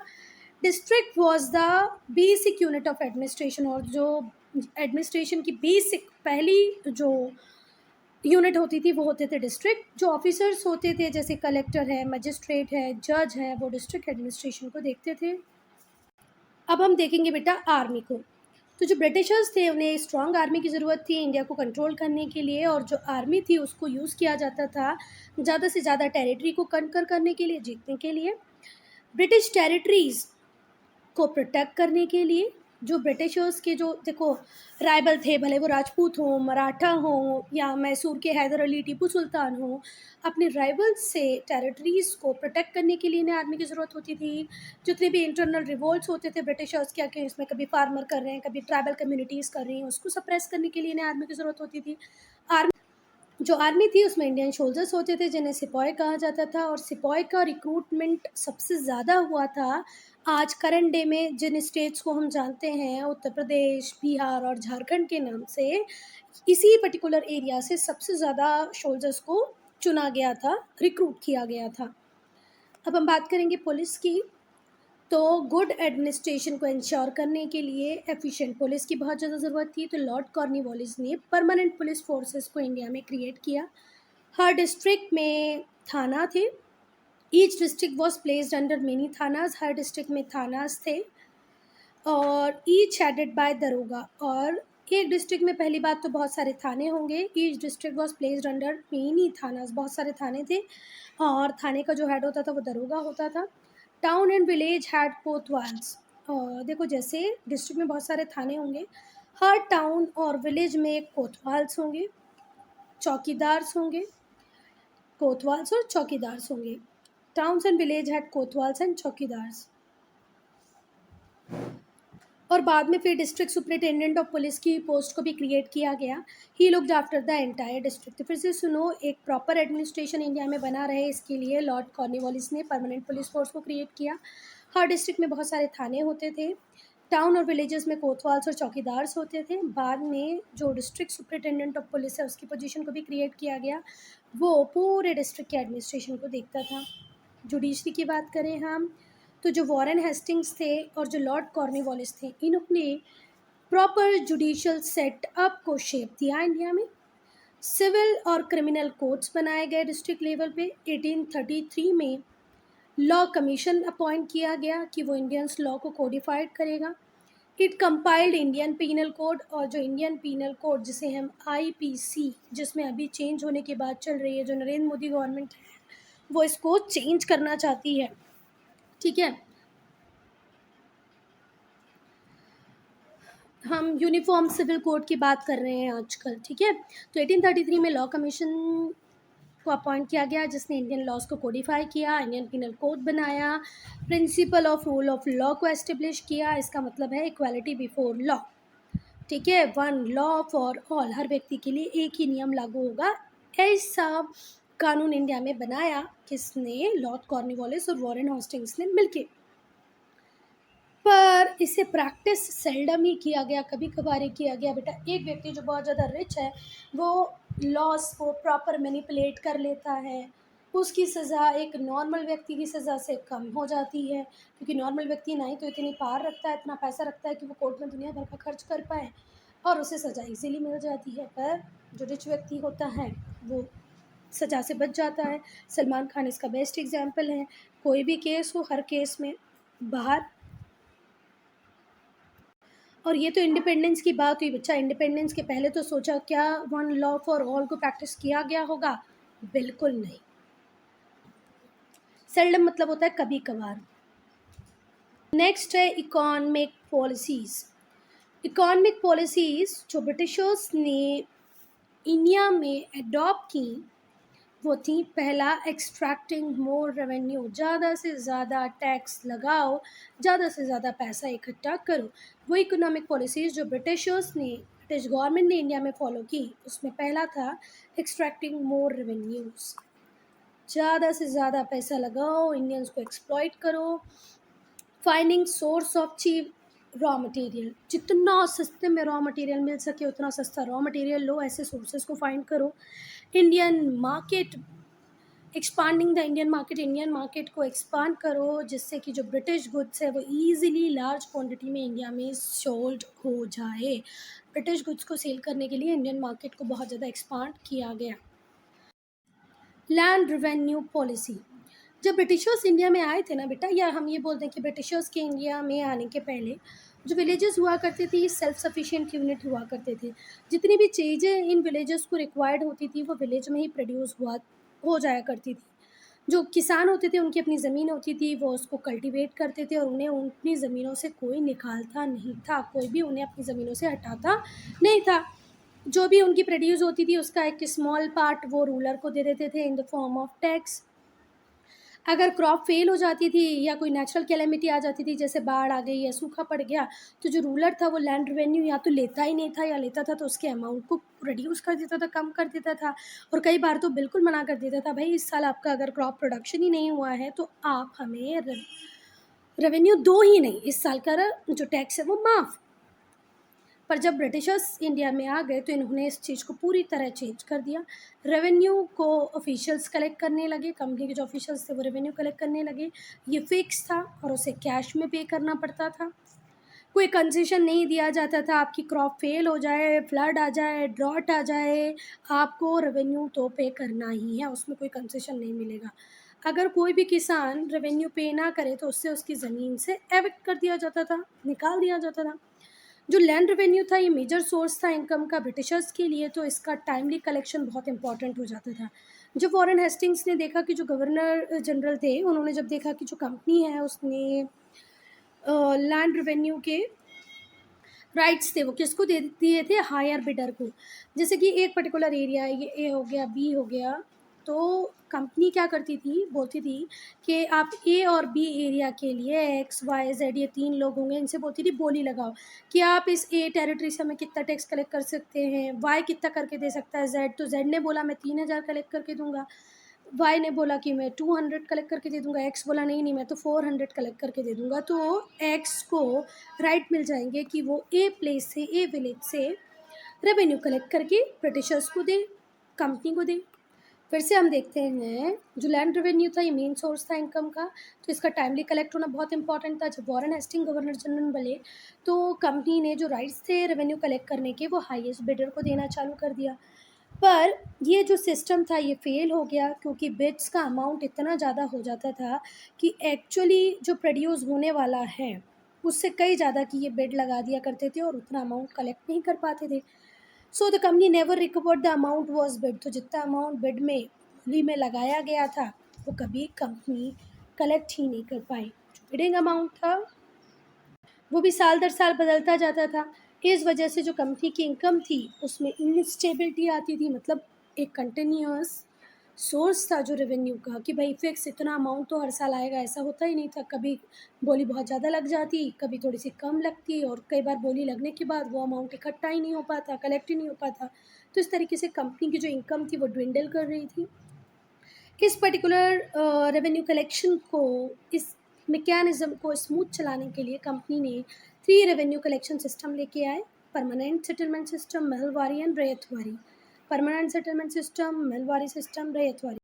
District was the basic unit of administration. और जो एडमिनिस्ट्रेशन की बेसिक पहली जो यूनिट होती थी वो होते थे डिस्ट्रिक्ट। जो ऑफिसर्स होते थे जैसे कलेक्टर है, मजिस्ट्रेट है, जज है, वो डिस्ट्रिक्ट एडमिनिस्ट्रेशन को देखते थे। अब हम देखेंगे बेटा आर्मी को। तो जो ब्रिटिशर्स थे उन्हें स्ट्रॉन्ग आर्मी की ज़रूरत थी इंडिया को कंट्रोल करने के लिए। और जो आर्मी थी उसको यूज़ किया जाता था ज़्यादा से ज़्यादा टेरिटरी को कंकर करने के लिए, जीतने के लिए। ब्रिटिश टेरिटरीज़ को प्रोटेक्ट करने के लिए जो ब्रिटिशर्स के जो देखो राइवल थे, भले वो राजपूत हों, मराठा हों या मैसूर के हैदर अली, टीपू सुल्तान हों, अपने राइवल्स से टेरिटरीज़ को प्रोटेक्ट करने के लिए इन्हें आर्मी की ज़रूरत होती थी। जितने भी इंटरनल रिवोल्ट्स होते थे ब्रिटिशर्स के अगेंस्ट में, कभी फार्मर कर रहे हैं, कभी ट्राइबल कम्युनिटीज़ कर रही हैं, उसको सप्रेस करने के लिए इन्हें आर्मी की ज़रूरत होती थी। आर्मी जो आर्मी थी उसमें इंडियन सोल्जर्स होते थे जिन्हें सिपाही कहा जाता था, और सिपाही का रिक्रूटमेंट सबसे ज़्यादा हुआ था आज करंट डे में जिन स्टेट्स को हम जानते हैं, उत्तर प्रदेश, बिहार और झारखंड के नाम से। इसी पर्टिकुलर एरिया से सबसे ज़्यादा सोल्जर्स को चुना गया था, रिक्रूट किया गया था। अब हम बात करेंगे पुलिस की। तो गुड एडमिनिस्ट्रेशन को इंश्योर करने के लिए एफिशिएंट पुलिस की बहुत ज़्यादा ज़रूरत थी, तो लॉर्ड कॉर्नवालिस ने परमानेंट पुलिस फोर्सेस को इंडिया में क्रिएट किया। हर डिस्ट्रिक्ट में थाना थे। Each district was placed under many thanas, हर डिस्ट्रिक्ट में थानाज थे, और ईच हेडेड बाय दरोगा। और एक डिस्ट्रिक्ट में पहली बात तो बहुत सारे थाने होंगे। Each district was placed under many thanas, बहुत सारे थाने थे, और थाने का जो हेड होता था वो दरोगा होता था। Town and village had kotwals. देखो जैसे डिस्ट्रिक्ट में बहुत सारे थाने होंगे, हर टाउन और विलेज में कोतवाल्स होंगे, चौकीदार्स होंगे, कोतवाल्स और चौकीदार्स होंगे। Towns and village had kotwals and chowkidars. और बाद में फिर डिस्ट्रिक्ट सुपरिटेंडेंट ऑफ पुलिस की पोस्ट को भी क्रिएट किया गया। He looked after the entire district. तो फिर से सुनो, एक प्रॉपर एडमिनिस्ट्रेशन इंडिया में बना रहे इसके लिए लॉर्ड कॉर्नवालिस ने परमानेंट पुलिस फोर्स को क्रिएट किया। हर डिस्ट्रिक्ट में बहुत सारे थाने होते थे, टाउन और विलेजेस में कोतवाल्स और चौकीदार्स होते थे। बाद में जो डिस्ट्रिक्ट सुपरिटेंडेंट ऑफ पुलिस है उसकी पोजीशन को भी क्रिएट किया गया, वो पूरे डिस्ट्रिक्ट के एडमिनिस्ट्रेशन को देखता था। जुडिशरी की बात करें हम, तो जो वॉरेन हेस्टिंग्स थे और जो लॉर्ड कॉर्नवालिस थे, इन्होंने प्रॉपर जुडिशियल सेटअप को शेप दिया इंडिया में। सिविल और क्रिमिनल कोर्ट्स बनाए गए डिस्ट्रिक्ट लेवल पे। 1833 में लॉ कमीशन अपॉइंट किया गया कि वो इंडियंस लॉ को कोडिफाइड करेगा। It compiled Indian penal code, और जो इंडियन पीनल कोड जिसे हम आईपीसी, जिसमें अभी चेंज होने की बात चल रही है, जो नरेंद्र मोदी गवर्नमेंट है वो इसको चेंज करना चाहती है, ठीक है। हम यूनिफॉर्म सिविल कोड की बात कर रहे हैं आजकल, ठीक है। तो 1833 में लॉ कमीशन को अपॉइंट किया गया जिसने इंडियन लॉज को कोडिफाई किया, इंडियन पिनल कोड बनाया, principle of rule of law को एस्टेब्लिश किया। इसका मतलब है इक्वालिटी बिफोर लॉ, ठीक है, वन लॉ फॉर ऑल, हर व्यक्ति के लिए एक ही नियम लागू होगा। ऐसा कानून इंडिया में बनाया किसने? लॉर्ड कॉर्नवालिस और वॉरेन हेस्टिंग्स ने मिलके। पर इसे प्रैक्टिस सेल्डम ही किया गया, कभी कभार ही किया गया। बेटा एक व्यक्ति जो बहुत ज़्यादा रिच है वो लॉस को प्रॉपर मैनिपुलेट कर लेता है, उसकी सज़ा एक नॉर्मल व्यक्ति की सज़ा से कम हो जाती है, क्योंकि नॉर्मल व्यक्ति ना ही तो इतनी पावर रखता है, इतना पैसा रखता है कि वो कोर्ट में दुनिया भर का खर्च कर पाए, और उसे सज़ा इजीली मिल जाती है। पर जो रिच व्यक्ति होता है वो सज़ा से बच जाता है। सलमान खान इसका बेस्ट एग्जाम्पल है। कोई भी केस हो, हर केस में बाहर। और ये तो इंडिपेंडेंस की बात हुई बच्चा। इंडिपेंडेंस के पहले तो सोचा क्या वन लॉ फॉर ऑल को प्रैक्टिस किया गया होगा? बिल्कुल नहीं। सेल्डम मतलब होता है कभी कभार। नेक्स्ट है इकोनॉमिक पॉलिसीज़। इकोनॉमिक पॉलिसीज़ जो ब्रिटिशर्स ने इंडिया में अडॉप्ट की वो थी, पहला एक्सट्रैक्टिंग मोर रेवेन्यू, ज़्यादा से ज़्यादा टैक्स लगाओ, ज़्यादा से ज़्यादा पैसा इकट्ठा करो। वो इकोनॉमिक पॉलिसीज़ जो ब्रिटिश गवर्नमेंट ने इंडिया में फॉलो की, उसमें पहला था एक्सट्रैक्टिंग मोर रेवेन्यूज़, ज़्यादा से ज़्यादा पैसा लगाओ, इंडियंस को एक्सप्लॉइट करो। Finding source of cheap raw material, जितना सस्ते में रॉ मटेरियल मिल सके उतना सस्ता रॉ मटेरियल लो, ऐसे सोर्सेज को फाइंड करो। Indian market, expanding the Indian market, Indian market को एक्सपांड करो जिससे कि जो ब्रिटिश गुड्स है वो ईजिली लार्ज क्वांटिटी में इंडिया में सोल्ड हो जाए। ब्रिटिश गुड्स को सेल करने के लिए इंडियन मार्केट को बहुत ज़्यादा एक्सपांड किया गया। लैंड रेवेन्यू पॉलिसी, जब ब्रिटिशर्स इंडिया में आए थे ना बेटा, या हम ये बोलते हैं कि ब्रिटिशर्स के इंडिया में आने के पहले जो विलेजेस हुआ करते थे ये सेल्फ सफिशिएंट यूनिट हुआ करते थे। जितनी भी चीज़ें इन विलेजेस को रिक्वायर्ड होती थी वो विलेज में ही प्रोड्यूस हो जाया करती थी। जो किसान होते थे उनकी अपनी ज़मीन होती थी, वो उसको कल्टीवेट करते थे और उन्हें अपनी ज़मीनों से कोई निकालता नहीं था, कोई भी उन्हें अपनी ज़मीनों से हटाता नहीं था। जो भी उनकी प्रोड्यूस होती थी उसका एक स्मॉल पार्ट वो रूलर को दे देते थे in the form of tax. अगर क्रॉप फेल हो जाती थी या कोई नेचुरल कैलेमिटी आ जाती थी, जैसे बाढ़ आ गई या सूखा पड़ गया, तो जो रूलर था वो लैंड रेवेन्यू या तो लेता ही नहीं था, या लेता था तो उसके अमाउंट को रिड्यूस कर देता था, कम कर देता था, और कई बार तो बिल्कुल मना कर देता था, भाई इस साल आपका अगर क्रॉप प्रोडक्शन ही नहीं हुआ है तो आप हमें रेवेन्यू दो ही नहीं, इस साल का जो टैक्स है वो माफ़। पर जब ब्रिटिशर्स इंडिया में आ गए तो इन्होंने इस चीज़ को पूरी तरह चेंज कर दिया। रेवेन्यू को ऑफिशियल्स कलेक्ट करने लगे, कंपनी के जो ऑफिशियल्स थे वो रेवेन्यू कलेक्ट करने लगे। ये फिक्स था और उसे कैश में पे करना पड़ता था। कोई कंसेशन नहीं दिया जाता था, आपकी क्रॉप फेल हो जाए, फ्लड आ जाए, ड्रॉट आ जाए, आपको रेवेन्यू तो पे करना ही है, उसमें कोई कंसेशन नहीं मिलेगा। अगर कोई भी किसान रेवेन्यू पे ना करे तो उससे उसकी ज़मीन से एविक्ट कर दिया जाता था, निकाल दिया जाता था। जो लैंड रेवेन्यू था ये मेजर सोर्स था इनकम का ब्रिटिशर्स के लिए, तो इसका टाइमली कलेक्शन बहुत इंपॉर्टेंट हो जाता था। जब वॉरेन हेस्टिंग्स ने देखा कि जो गवर्नर जनरल थे उन्होंने जब देखा कि जो कंपनी है उसने लैंड रेवेन्यू के राइट्स थे वो किसको दे दिए थे, हायर बिडर को। जैसे कि एक पर्टिकुलर एरिया है, ये ए हो गया, बी हो गया, तो कंपनी क्या करती थी, बोलती थी कि आप ए और बी एरिया के लिए एक्स वाई जेड ये 3 लोग होंगे, इनसे बोलती थी बोली लगाओ कि आप इस ए टेरिटरी से हमें कितना टैक्स कलेक्ट कर सकते हैं, वाई कितना करके दे सकता है जेड, तो जेड ने बोला मैं 3000 कलेक्ट करके दूंगा, वाई ने बोला कि मैं 200 कलेक्ट करके दे दूंगा, एक्स बोला नहीं नहीं मैं तो 400 कलेक्ट करके दे दूंगा। तो एक्स को राइट मिल जाएंगे कि वो ए प्लेस से, ए विलेज से रेवेन्यू कलेक्ट करके ब्रिटिशर्स को दे, कंपनी को दे। फिर से हम देखते हैं जो लैंड रेवेन्यू था ये मेन सोर्स था इनकम का, तो इसका टाइमली कलेक्ट होना बहुत इंपॉर्टेंट था। जब वॉरेन हेस्टिंग गवर्नर जनरल बने तो कंपनी ने जो राइट्स थे रेवेन्यू कलेक्ट करने के वो हाईएस्ट बिडर को देना चालू कर दिया। पर ये जो सिस्टम था ये फ़ेल हो गया क्योंकि बिड्स का अमाउंट इतना ज़्यादा हो जाता था कि एक्चुअली जो प्रोड्यूस होने वाला है उससे कई ज़्यादा की ये बिड लगा दिया करते थे और उतना अमाउंट कलेक्ट नहीं कर पाते थे। So the company never recovered the amount was bid, तो जितना अमाउंट बिड में बोली में लगाया गया था वो कभी कंपनी कलेक्ट ही नहीं कर पाई। जो बिडिंग अमाउंट था वो भी साल दर साल बदलता जाता था। इस वजह से जो कंपनी की इनकम थी उसमें इनस्टेबिलिटी आती थी, मतलब एक कंटिन्यूअस सोर्स था जो रेवेन्यू का कि भाई फिक्स इतना अमाउंट तो हर साल आएगा, ऐसा होता ही नहीं था। कभी बोली बहुत ज़्यादा लग जाती, कभी थोड़ी सी कम लगती, और कई बार बोली लगने के बाद वो अमाउंट इकट्ठा ही नहीं हो पाता, कलेक्ट ही नहीं हो पाता। तो इस तरीके से कंपनी की जो इनकम थी वो ड्विंडल कर रही थी। इस पर्टिकुलर रेवेन्यू कलेक्शन को, इस मैकेनिज़्म को स्मूथ चलाने के लिए कंपनी ने 3 रेवेन्यू कलेक्शन सिस्टम लेके आए, permanent settlement system, mahalwari and ryotwari. Permanent settlement system, mahalwari system, ryotwari.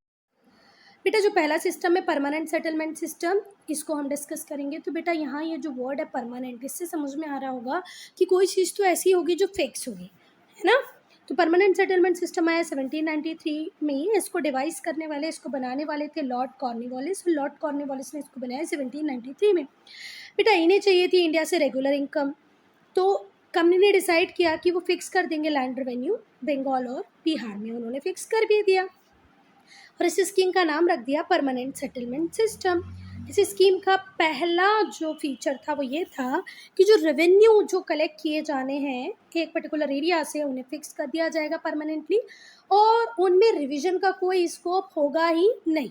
बेटा जो पहला सिस्टम है परमानेंट सेटलमेंट सिस्टम, इसको हम डिस्कस करेंगे। तो बेटा यहाँ ये जो वर्ड है परमानेंट, इससे समझ में आ रहा होगा कि कोई चीज़ तो ऐसी होगी जो फिक्स होगी, है ना। तो परमानेंट सेटलमेंट सिस्टम आया 1793 में। इसको डिवाइस करने वाले, इसको बनाने वाले थे लॉर्ड कॉर्नवालिस। लॉर्ड कॉर्नवालिस ने इसको बनाया 1793 में। बेटा इन्हें चाहिए थी इंडिया से रेगुलर इनकम, तो कंपनी ने डिसाइड किया कि वो फिक्स कर देंगे लैंड रेवेन्यू बंगाल और बिहार में। उन्होंने फिक्स कर भी दिया और इस स्कीम का नाम रख दिया परमानेंट सेटलमेंट सिस्टम। इस स्कीम का पहला जो फीचर था वो ये था कि जो रेवेन्यू जो कलेक्ट किए जाने हैं एक पर्टिकुलर एरिया से उन्हें फिक्स कर दिया जाएगा परमानेंटली, और उनमें रिवीजन का कोई स्कोप होगा ही नहीं।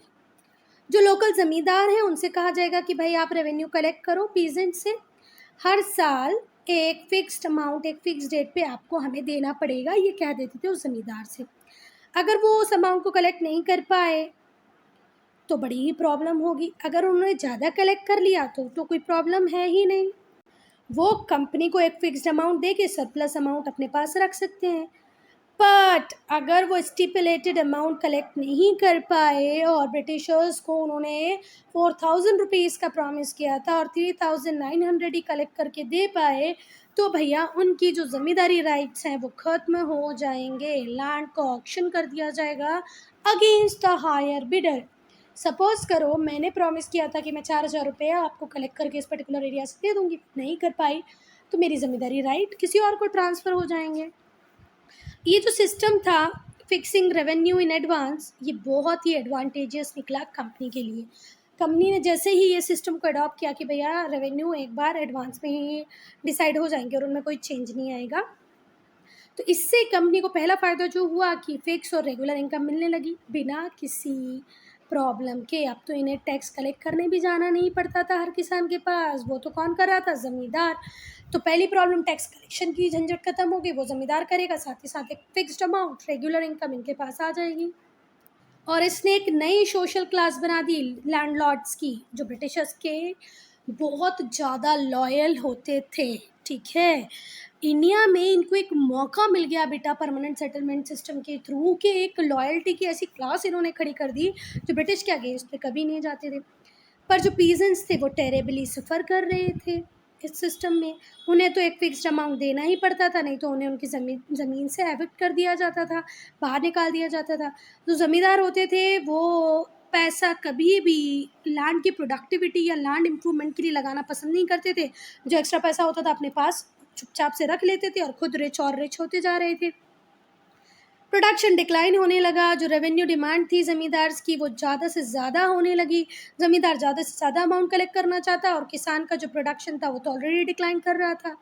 जो लोकल ज़मींदार हैं उनसे कहा जाएगा कि भाई आप रेवेन्यू कलेक्ट करो पीजेंट से, हर साल एक फिक्स्ड अमाउंट एक फिक्स डेट पे आपको हमें देना पड़ेगा, ये कह देते थे उस ज़मींदार से। अगर वो उस अमाउंट को कलेक्ट नहीं कर पाए तो बड़ी ही प्रॉब्लम होगी, अगर उन्होंने ज़्यादा कलेक्ट कर लिया तो कोई प्रॉब्लम है ही नहीं। वो कंपनी को एक फिक्स्ड अमाउंट दे के सरप्लस अमाउंट अपने पास रख सकते हैं। बट अगर वो स्टिपुलेटेड अमाउंट कलेक्ट नहीं कर पाए और ब्रिटिशर्स को उन्होंने 4000 रुपीज़ का प्रॉमिस किया था और 3900 ही कलेक्ट करके दे पाए, तो भैया उनकी जो ज़मींदारी राइट्स हैं वो ख़त्म हो जाएंगे। लैंड को ऑक्शन कर दिया जाएगा against the higher bidder. Suppose करो मैंने प्रॉमिस किया था कि मैं 4000 रुपये आपको कलेक्ट करके इस पर्टिकुलर एरिया से दे दूँगी, नहीं कर पाई तो मेरी ज़मींदारी राइट किसी और को ट्रांसफ़र हो जाएंगे। ये जो सिस्टम था फिक्सिंग रेवेन्यू इन एडवांस, ये बहुत ही एडवांटेजियस निकला कंपनी के लिए। कंपनी ने जैसे ही ये सिस्टम को अडॉप्ट किया कि भैया रेवेन्यू एक बार एडवांस में ही डिसाइड हो जाएंगे और उनमें कोई चेंज नहीं आएगा, तो इससे कंपनी को पहला फ़ायदा जो हुआ कि फिक्स और रेगुलर इनकम मिलने लगी बिना किसी प्रॉब्लम के। अब तो इन्हें टैक्स कलेक्ट करने भी जाना नहीं पड़ता था हर किसान के पास, वो तो कौन कर रहा था, ज़मींदार। तो पहली प्रॉब्लम टैक्स कलेक्शन की झंझट खत्म हो गई, वो ज़मींदार करेगा, साथ ही साथ एक फिक्स्ड अमाउंट रेगुलर इनकम इनके पास आ जाएगी। और इसने एक नई सोशल क्लास बना दी लैंडलॉर्ड्स की, जो ब्रिटिशर्स के बहुत ज़्यादा लॉयल होते थे, ठीक है। इंडिया में इनको एक मौका मिल गया बेटा परमानेंट सेटलमेंट सिस्टम के थ्रू कि एक लॉयल्टी की ऐसी क्लास इन्होंने खड़ी कर दी जो ब्रिटिश के अगेंस्ट पे कभी नहीं जाते थे। पर जो पीजेंट्स थे वो टेरेबली सफ़र कर रहे थे इस सिस्टम में। उन्हें तो एक फिक्स्ड अमाउंट देना ही पड़ता था, नहीं तो उन्हें उनकी ज़मीन से एविक्ट कर दिया जाता था, बाहर निकाल दिया जाता था। जो ज़मींदार होते थे वो पैसा कभी भी लैंड की प्रोडक्टिविटी या लैंड इम्प्रूवमेंट के लिए लगाना पसंद नहीं करते थे। जो एक्स्ट्रा पैसा होता था अपने पास चुपचाप से रख लेते थे और खुद रिच और रिच होते जा रहे थे। प्रोडक्शन डिक्लाइन होने लगा, जो रेवेन्यू डिमांड थी ज़मींदार की वो ज़्यादा से ज़्यादा होने लगी। ज़मींदार ज़्यादा से ज़्यादा अमाउंट कलेक्ट करना चाहता और किसान का जो प्रोडक्शन था वो तो ऑलरेडी डिक्लाइन कर रहा था।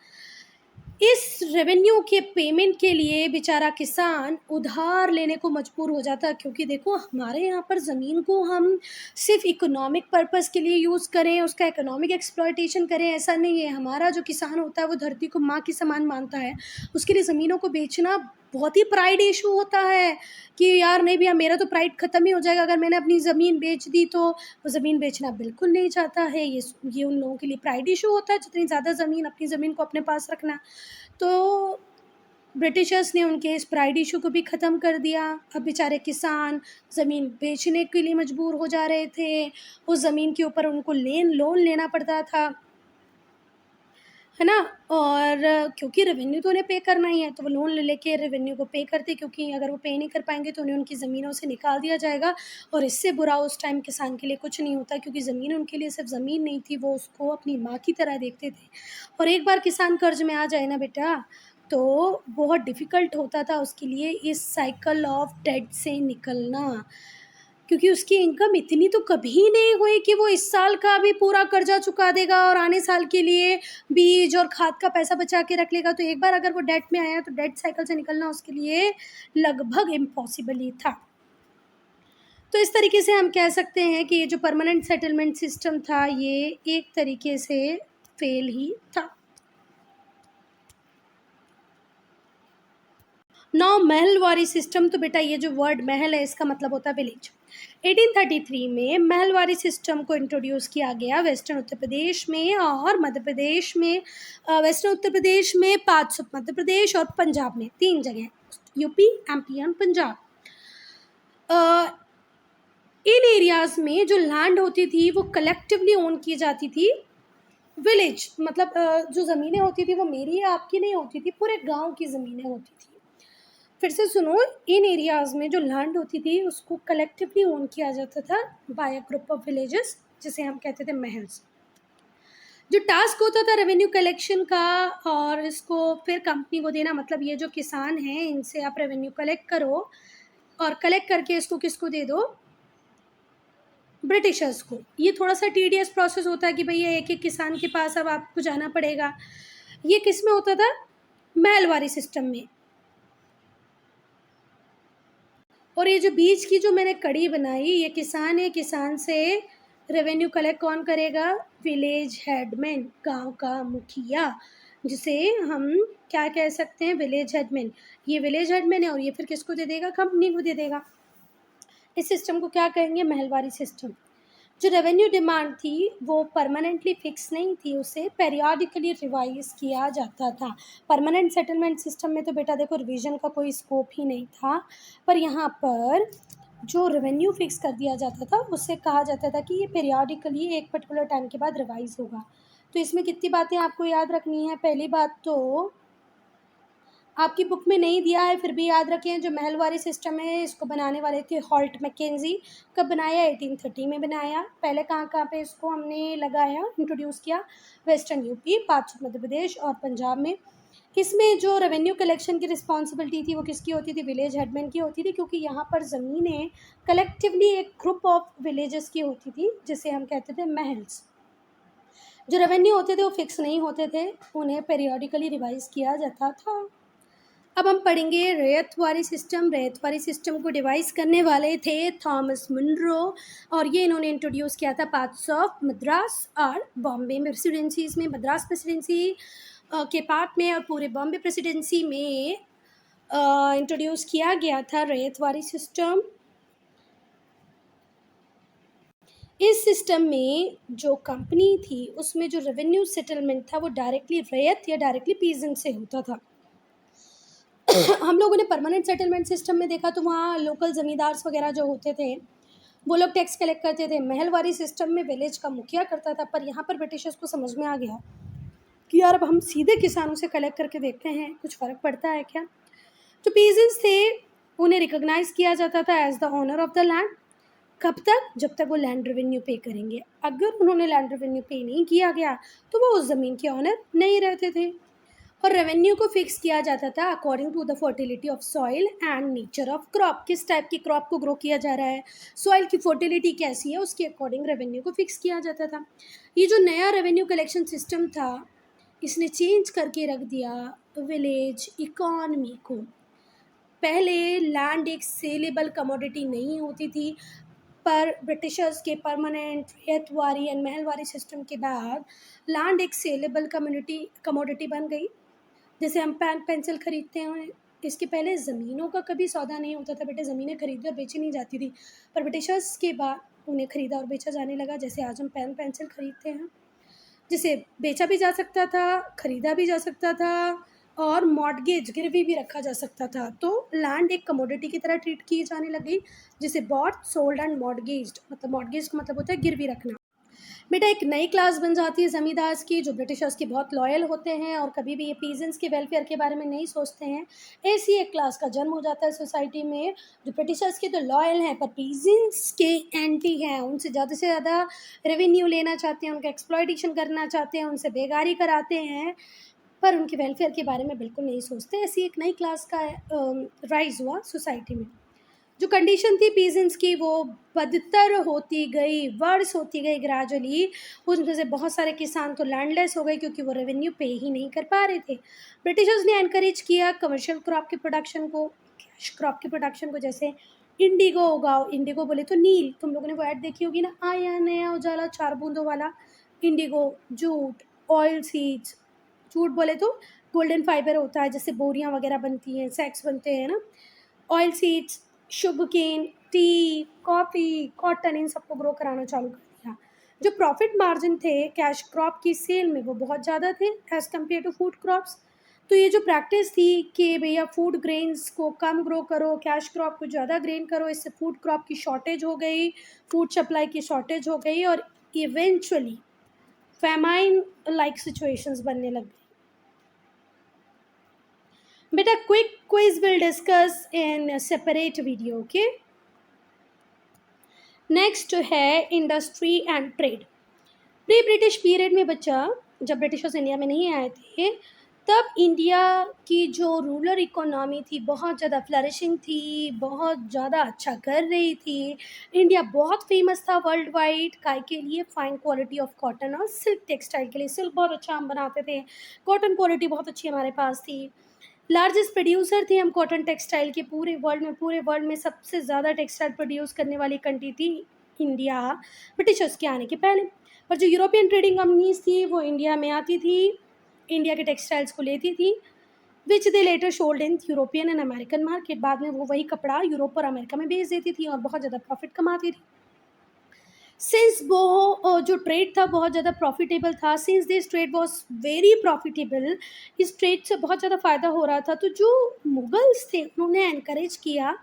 इस रेवेन्यू के पेमेंट के लिए बेचारा किसान उधार लेने को मजबूर हो जाता, क्योंकि देखो हमारे यहाँ पर ज़मीन को हम सिर्फ इकोनॉमिक पर्पस के लिए यूज़ करें, उसका इकोनॉमिक एक्सप्लॉयटेशन करें, ऐसा नहीं है। हमारा जो किसान होता है वो धरती को माँ की समान मानता है, उसके लिए ज़मीनों को बेचना बहुत ही प्राइड इशू होता है कि यार नहीं भैया मेरा तो प्राइड ख़त्म ही हो जाएगा अगर मैंने अपनी ज़मीन बेच दी। तो वो ज़मीन बेचना बिल्कुल नहीं चाहता है, ये उन लोगों के लिए प्राइड इशू होता है, जितनी ज़्यादा ज़मीन अपनी ज़मीन को अपने पास रखना। तो ब्रिटिशर्स ने उनके इस प्राइड इशू को भी ख़त्म कर दिया। अब बेचारे किसान ज़मीन बेचने के लिए मजबूर हो जा रहे थे, उस ज़मीन के ऊपर उनको लोन लेना पड़ता था, है ना। और क्योंकि रेवेन्यू तो उन्हें पे करना ही है, तो वो लोन ले लेके रेवेन्यू को पे करते, क्योंकि अगर वो पे नहीं कर पाएंगे तो उन्हें उनकी ज़मीनों से निकाल दिया जाएगा। और इससे बुरा उस टाइम किसान के लिए कुछ नहीं होता, क्योंकि ज़मीन उनके लिए सिर्फ ज़मीन नहीं थी, वो उसको अपनी माँ की तरह देखते थे। और एक बार किसान कर्ज में आ जाए ना बेटा, तो बहुत डिफ़िकल्ट होता था उसके लिए इस साइकिल ऑफ डेट से निकलना, क्योंकि उसकी इनकम इतनी तो कभी नहीं हुई कि वो इस साल का भी पूरा कर्जा चुका देगा और आने साल के लिए बीज और खाद का पैसा बचा के रख लेगा। तो एक बार अगर वो डेट में आया तो डेट साइकिल से निकलना उसके लिए लगभग इम्पॉसिबल ही था। तो इस तरीके से हम कह सकते हैं कि ये जो परमानेंट सेटलमेंट सिस्टम था ये एक तरीके से फेल ही था। नौ महलवारी सिस्टम, तो बेटा ये जो वर्ड महल है इसका मतलब होता है विलेज। 1833 में महलवारी सिस्टम को इंट्रोड्यूस किया गया वेस्टर्न उत्तर प्रदेश में और मध्य प्रदेश में। वेस्टर्न उत्तर प्रदेश में, पाँच मध्य प्रदेश और पंजाब में, 3 जगह, UP, MP and Punjab. In areas में जो लैंड होती थी वो कलेक्टिवली ओन की जाती थी। विलेज मतलब जो ज़मीनें होती थी वो मेरी या आपकी नहीं होती थी, पूरे गांव की ज़मीनें होती थी। फिर से सुनो, इन एरियाज़ में जो लैंड होती थी उसको कलेक्टिवली ओन किया जाता था by a group of villages, जिसे हम कहते थे महल्स। जो टास्क होता था रेवेन्यू कलेक्शन का और इसको फिर कंपनी को देना, मतलब ये जो किसान हैं इनसे आप रेवेन्यू कलेक्ट करो और कलेक्ट करके इसको किसको दे दो, ब्रिटिशर्स को। ये थोड़ा सा टीडियस प्रोसेस होता है कि भैया एक एक किसान के पास अब आपको जाना पड़ेगा। ये किस में होता था, महलवारी सिस्टम में। और ये जो बीच की जो मैंने कड़ी बनाई, ये किसान है, किसान से रेवेन्यू कलेक्ट कौन करेगा, विलेज हेडमैन, गांव का मुखिया, जिसे हम क्या कह सकते हैं, विलेज हेडमैन। ये विलेज हेडमैन है और ये फिर किसको दे देगा, कंपनी को दे देगा। इस सिस्टम को क्या कहेंगे, महलवारी सिस्टम। जो रेवेन्यू डिमांड थी वो परमानेंटली फिक्स नहीं थी, उसे पेरियोडिकली रिवाइज किया जाता था। परमानेंट सेटलमेंट सिस्टम में तो बेटा देखो रिवीजन का कोई स्कोप ही नहीं था, पर यहाँ पर जो रेवेन्यू फिक्स कर दिया जाता था उससे कहा जाता था कि ये पेरियोडिकली एक पर्टिकुलर टाइम के बाद रिवाइज होगा। तो इसमें कितनी बातें आपको याद रखनी है। पहली बात तो आपकी बुक में नहीं दिया है फिर भी याद रखें, जो महलवारी सिस्टम है इसको बनाने वाले थे हॉल्ट मैकेंजी। कब बनाया, 1830 में बनाया। पहले कहाँ कहाँ पे इसको हमने लगाया, इंट्रोड्यूस किया, वेस्टर्न यूपी, 5 मध्य प्रदेश और पंजाब में। इसमें जो रेवेन्यू कलेक्शन की रिस्पॉन्सिबिलिटी थी वो किसकी होती थी? विलेज हेडमैन की होती थी, क्योंकि यहाँ पर ज़मीनें कलेक्टिवली एक ग्रुप ऑफ विलेजेस की होती थी, जिसे हम कहते थे महल्स। जो रेवेन्यू होते थे वो फिक्स नहीं होते थे, उन्हें पेरियोडिकली रिवाइज किया जाता था। अब हम पढ़ेंगे रैयतवारी सिस्टम। रैयतवारी सिस्टम को डिवाइस करने वाले थे थॉमस मुनरो, और ये इन्होंने इंट्रोड्यूस किया था पार्ट्स ऑफ मद्रास और बॉम्बे में प्रेसिडेंसीज में। मद्रास प्रेसिडेंसी के पार्ट में और पूरे बॉम्बे प्रेसिडेंसी में इंट्रोड्यूस किया गया था रैयतवारी सिस्टम। इस सिस्टम में जो कंपनी थी उसमें जो रेवेन्यू सेटलमेंट था वो डायरेक्टली रैयत या डायरेक्टली पीजेंट से होता था। हम लोगों ने परमानेंट सेटलमेंट सिस्टम में देखा तो वहाँ लोकल ज़मींदार्स वगैरह जो होते थे वो लोग टैक्स कलेक्ट करते थे। महलवारी सिस्टम में विलेज का मुखिया करता था, पर यहाँ पर ब्रिटिशर्स को समझ में आ गया कि यार अब हम सीधे किसानों से कलेक्ट करके देखते हैं कुछ फ़र्क पड़ता है क्या। जो पीजेंट्स थे उन्हें रिकॉग्नाइज किया जाता था as the owner of the land. कब तक? जब तक वो लैंड रेवेन्यू पे करेंगे। अगर उन्होंने लैंड रेवेन्यू पे नहीं किया गया तो वो उस ज़मीन के ऑनर नहीं रहते थे। और रेवेन्यू को फिक्स किया जाता था according to the fertility of soil and nature of crop. किस टाइप की क्रॉप को ग्रो किया जा रहा है, सॉइल की फर्टिलिटी कैसी है, उसके अकॉर्डिंग रेवेन्यू को फिक्स किया जाता था। ये जो नया रेवेन्यू कलेक्शन सिस्टम था इसने चेंज करके रख दिया विलेज इकॉनमी को। पहले लैंड एक सेलेबल कमोडिटी नहीं होती थी, पर ब्रिटिशर्स के permanent ryotwari and Mahalwari system के बाद लैंड एक सेलेबल कमोडिटी बन गई। जैसे हम पेन पेंसिल खरीदते हैं, इसके पहले ज़मीनों का कभी सौदा नहीं होता था, बेटे ज़मीनें खरीदी और बेची नहीं जाती थी, पर ब्रिटिशर्स के बाद उन्हें ख़रीदा और बेचा जाने लगा। जैसे आज हम पेन पेंसिल खरीदते हैं, जिसे बेचा भी जा सकता था, ख़रीदा भी जा सकता था और मॉर्टगेज गिरवी भी रखा जा सकता था। तो लैंड एक कमोडिटी की तरह ट्रीट की जाने लगी, जिसे बॉट सोल्ड एंड मॉर्टगेज्ड, मतलब मॉर्टगेज का मतलब होता है गिरवी रखना। बेटा एक नई क्लास बन जाती है ज़मींदार्स की, जो ब्रिटिशर्स के बहुत लॉयल होते हैं और कभी भी ये पीजेंट्स के वेलफेयर के बारे में नहीं सोचते हैं। ऐसी एक क्लास का जन्म हो जाता है सोसाइटी में, जो ब्रिटिशर्स के तो लॉयल हैं पर पीजेंट्स के एंटी हैं। उनसे ज़्यादा से ज़्यादा रेवेन्यू लेना चाहते हैं, उनका एक्सप्लॉयटेशन करना चाहते हैं, उनसे बेगारी कराते हैं, पर उनके वेलफेयर के बारे में बिल्कुल नहीं सोचते। ऐसी एक नई क्लास का राइज़ हुआ सोसाइटी में। जो कंडीशन थी पीजेंट्स की वो बदतर होती गई, वर्स होती गई ग्रेजुअली। उसमें से बहुत सारे किसान तो लैंडलेस हो गए क्योंकि वो रेवेन्यू पे ही नहीं कर पा रहे थे। ब्रिटिशर्स ने एनकरेज किया कमर्शियल क्रॉप के प्रोडक्शन को, कैश क्रॉप के प्रोडक्शन को। जैसे इंडिगो उगाओ, इंडिगो बोले तो नील, तुम लोगों ने वो ऐड देखी होगी ना, आया नया उजाला 4 बूंदों वाला। Indigo, jute, oil seeds. Jute बोले तो गोल्डन फाइबर होता है, जैसे बोरियां वगैरह बनती हैं, सैक्स बनते हैं ना। Oil seeds, sugarcane, tea, coffee, cotton, इन सबको ग्रो कराना चालू कर दिया। जो प्रॉफिट मार्जिन थे कैश क्रॉप की सेल में वो बहुत ज़्यादा थे as compared to food crops. तो ये जो प्रैक्टिस थी कि भैया फूड ग्रेन्स को कम ग्रो करो, कैश क्रॉप को ज़्यादा ग्रेन करो, इससे फूड क्रॉप की शॉर्टेज हो गई, फूड सप्लाई की शॉर्टेज हो गई और इवेंचुअली फैमाइन लाइक सिचुएशंस बनने लग गई। बेटा quick quiz will discuss in separate video, okay. Next है industry and trade. Pre British period में बच्चा, जब ब्रिटिशर्स इंडिया में नहीं आए थे तब इंडिया की जो रूरल इकोनॉमी थी बहुत ज़्यादा फ्लरिशिंग थी, बहुत ज़्यादा अच्छा कर रही थी। इंडिया बहुत फेमस था वर्ल्ड वाइड काय के लिए, फाइन क्वालिटी ऑफ कॉटन और सिल्क टेक्सटाइल के लिए। सिल्क बहुत अच्छा हम बनाते थे, कॉटन क्वालिटी बहुत अच्छी हमारे पास थी। लार्जेस्ट प्रोड्यूसर थे हम कॉटन टेक्सटाइल के पूरे वर्ल्ड में। पूरे वर्ल्ड में सबसे ज़्यादा टेक्सटाइल प्रोड्यूस करने वाली कंट्री थी इंडिया ब्रिटिशर्स के आने के पहले। पर जो यूरोपियन ट्रेडिंग कंपनीज थी वो इंडिया में आती थी, इंडिया के टेक्सटाइल्स को लेती थी, which they later sold in European and American market. बाद में वो वही कपड़ा यूरोप और अमेरिका में बेच देती थी और बहुत ज़्यादा प्रॉफिट कमाती थी। सिंस वो जो ट्रेड था बहुत ज़्यादा प्रॉफिटेबल था, since this trade was very profitable, इस ट्रेड से बहुत ज़्यादा फ़ायदा हो रहा था, तो जो मुगल्स थे उन्होंने एनकरेज किया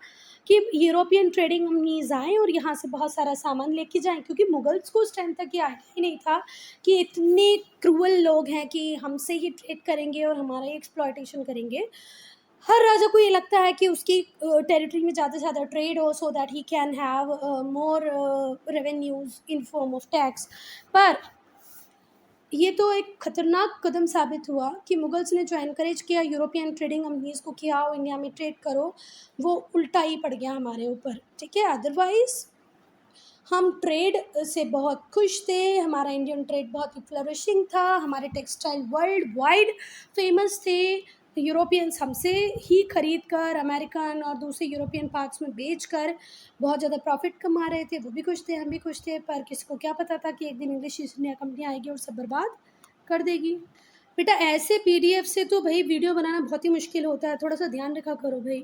कि यूरोपियन ट्रेडिंग कंपनीज आएँ और यहाँ से बहुत सारा सामान लेके जाएं, क्योंकि मुगल्स को उस टाइम तक ये आइडिया ही नहीं था कि इतने क्रूअल लोग हैं कि हमसे ही ट्रेड करेंगे और हमारा ही एक्सप्लॉयटेशन करेंगे। हर राजा को ये लगता है कि उसकी टेरिटरी में ज़्यादा से ज़्यादा ट्रेड हो, so that he can have more revenues in form of tax. पर ये तो एक खतरनाक कदम साबित हुआ कि मुगल्स ने जो एनकरेज किया यूरोपियन ट्रेडिंग कंपनीज को कि आओ इंडिया में ट्रेड करो, वो उल्टा ही पड़ गया हमारे ऊपर, ठीक है। अदरवाइज़ हम ट्रेड से बहुत खुश थे, हमारा इंडियन ट्रेड बहुत ही फ्लरिशिंग था, हमारे टेक्सटाइल वर्ल्ड वाइड फेमस थे। यूरोपियंस हमसे ही खरीद कर अमेरिकन और दूसरे यूरोपियन पार्ट्स में बेच कर बहुत ज़्यादा प्रॉफिट कमा रहे थे। वो भी खुश थे, हम भी खुश थे, पर किसी को क्या पता था कि एक दिन इंग्लिश ईस्ट इंडिया कंपनी आएगी और सब बर्बाद कर देगी। बेटा ऐसे पीडीएफ से तो भाई वीडियो बनाना बहुत ही मुश्किल होता है, थोड़ा सा ध्यान रखा करो भाई।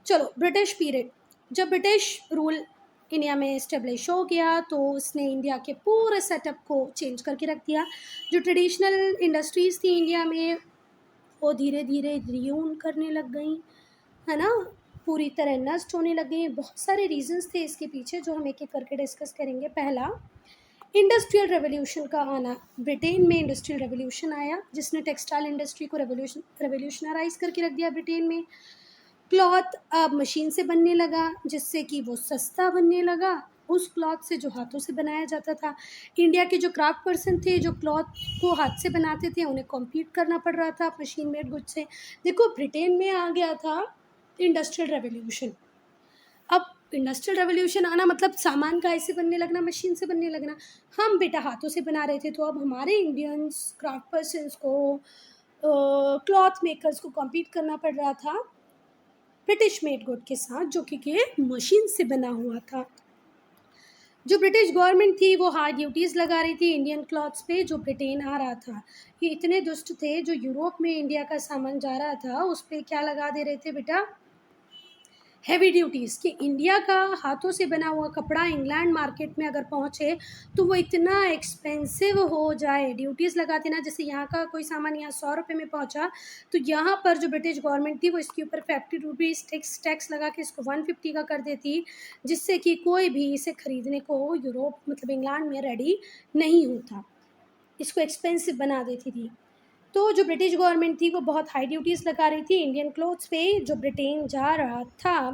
चलो, ब्रिटिश पीरियड, जब ब्रिटिश रूल इंडिया में इस्टेब्लिश हो गया तो उसने इंडिया के पूरे सेटअप को चेंज करके रख दिया। जो ट्रेडिशनल इंडस्ट्रीज़ थी इंडिया में वो धीरे धीरे रियून करने लग गई, है ना, पूरी तरह नष्ट होने लग गई। बहुत सारे रीजंस थे इसके पीछे जो हम एक एक करके डिस्कस करेंगे। पहला, इंडस्ट्रियल रेवोल्यूशन का आना। ब्रिटेन में इंडस्ट्रियल रेवोल्यूशन आया जिसने टेक्सटाइल इंडस्ट्री को रेवोल्यूशनराइज करके रख दिया ब्रिटेन में। क्लॉथ अब मशीन से बनने लगा जिससे कि वो सस्ता बनने लगा उस क्लॉथ से जो हाथों से बनाया जाता था। इंडिया के जो क्राफ्ट पर्सन थे जो क्लॉथ को हाथ से बनाते थे उन्हें कॉम्पीट करना पड़ रहा था मशीन मेड गुड से। देखो, ब्रिटेन में आ गया था इंडस्ट्रियल रेवोल्यूशन। अब इंडस्ट्रियल रेवोल्यूशन आना मतलब सामान का ऐसे बनने लगना, मशीन से बनने लगना। हम बेटा हाथों से बना रहे थे, तो अब हमारे इंडियंस क्राफ्ट पर्सन्स को, क्लॉथ मेकर्स को कॉम्पीट करना पड़ रहा था ब्रिटिश मेड गुड के साथ जो कि मशीन से बना हुआ था। जो ब्रिटिश गवर्नमेंट थी वो हाई ड्यूटीज़ लगा रही थी इंडियन क्लॉथ्स पे जो ब्रिटेन आ रहा था। ये इतने दुष्ट थे, जो यूरोप में इंडिया का सामान जा रहा था उस पर क्या लगा दे रहे थे बेटा, हैवी ड्यूटीज़। कि इंडिया का हाथों से बना हुआ कपड़ा इंग्लैंड मार्केट में अगर पहुँचे तो वो इतना एक्सपेंसिव हो जाए, ड्यूटीज़ लगाते ना, जैसे यहाँ का कोई सामान यहाँ 100 रुपये में पहुँचा तो यहाँ पर जो ब्रिटिश गवर्नमेंट थी वो इसके ऊपर 50 रुपीज़ टैक्स लगा के इसको 150 का कर देती, जिससे कि कोई भी इसे खरीदने को यूरोप मतलब इंग्लैंड में रेडी नहीं होता, इसको एक्सपेंसिव बना देती थी। तो जो ब्रिटिश गवर्नमेंट थी वो बहुत हाई ड्यूटीज़ लगा रही थी इंडियन क्लॉथ्स पे जो ब्रिटेन जा रहा था।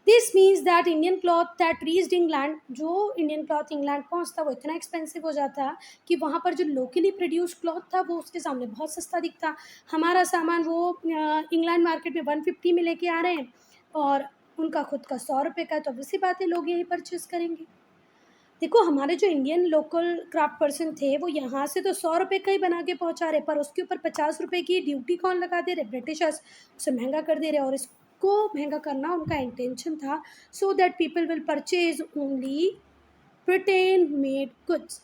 This means that Indian cloth that reached England, जो इंडियन क्लॉथ इंग्लैंड पहुंचता वो इतना एक्सपेंसिव हो जाता कि वहाँ पर जो लोकली प्रोड्यूस क्लॉथ था वो उसके सामने बहुत सस्ता दिखता। हमारा सामान वो इंग्लैंड मार्केट में 150 में लेके आ रहे हैं और उनका खुद का 100 रुपये का है, तो ऑब्वियसली बात है लोग यही परचेज़ करेंगे। देखो, हमारे जो इंडियन लोकल क्राफ्ट पर्सन थे वो यहाँ से तो 100 रुपये का ही बना के पहुँचा रहे, पर उसके ऊपर 50 रुपये की ड्यूटी कौन लगा दे रहे, ब्रिटिशर्स उसे महंगा कर दे रहे। और इसको महंगा करना उनका इंटेंशन था so that people will purchase only Britain made goods.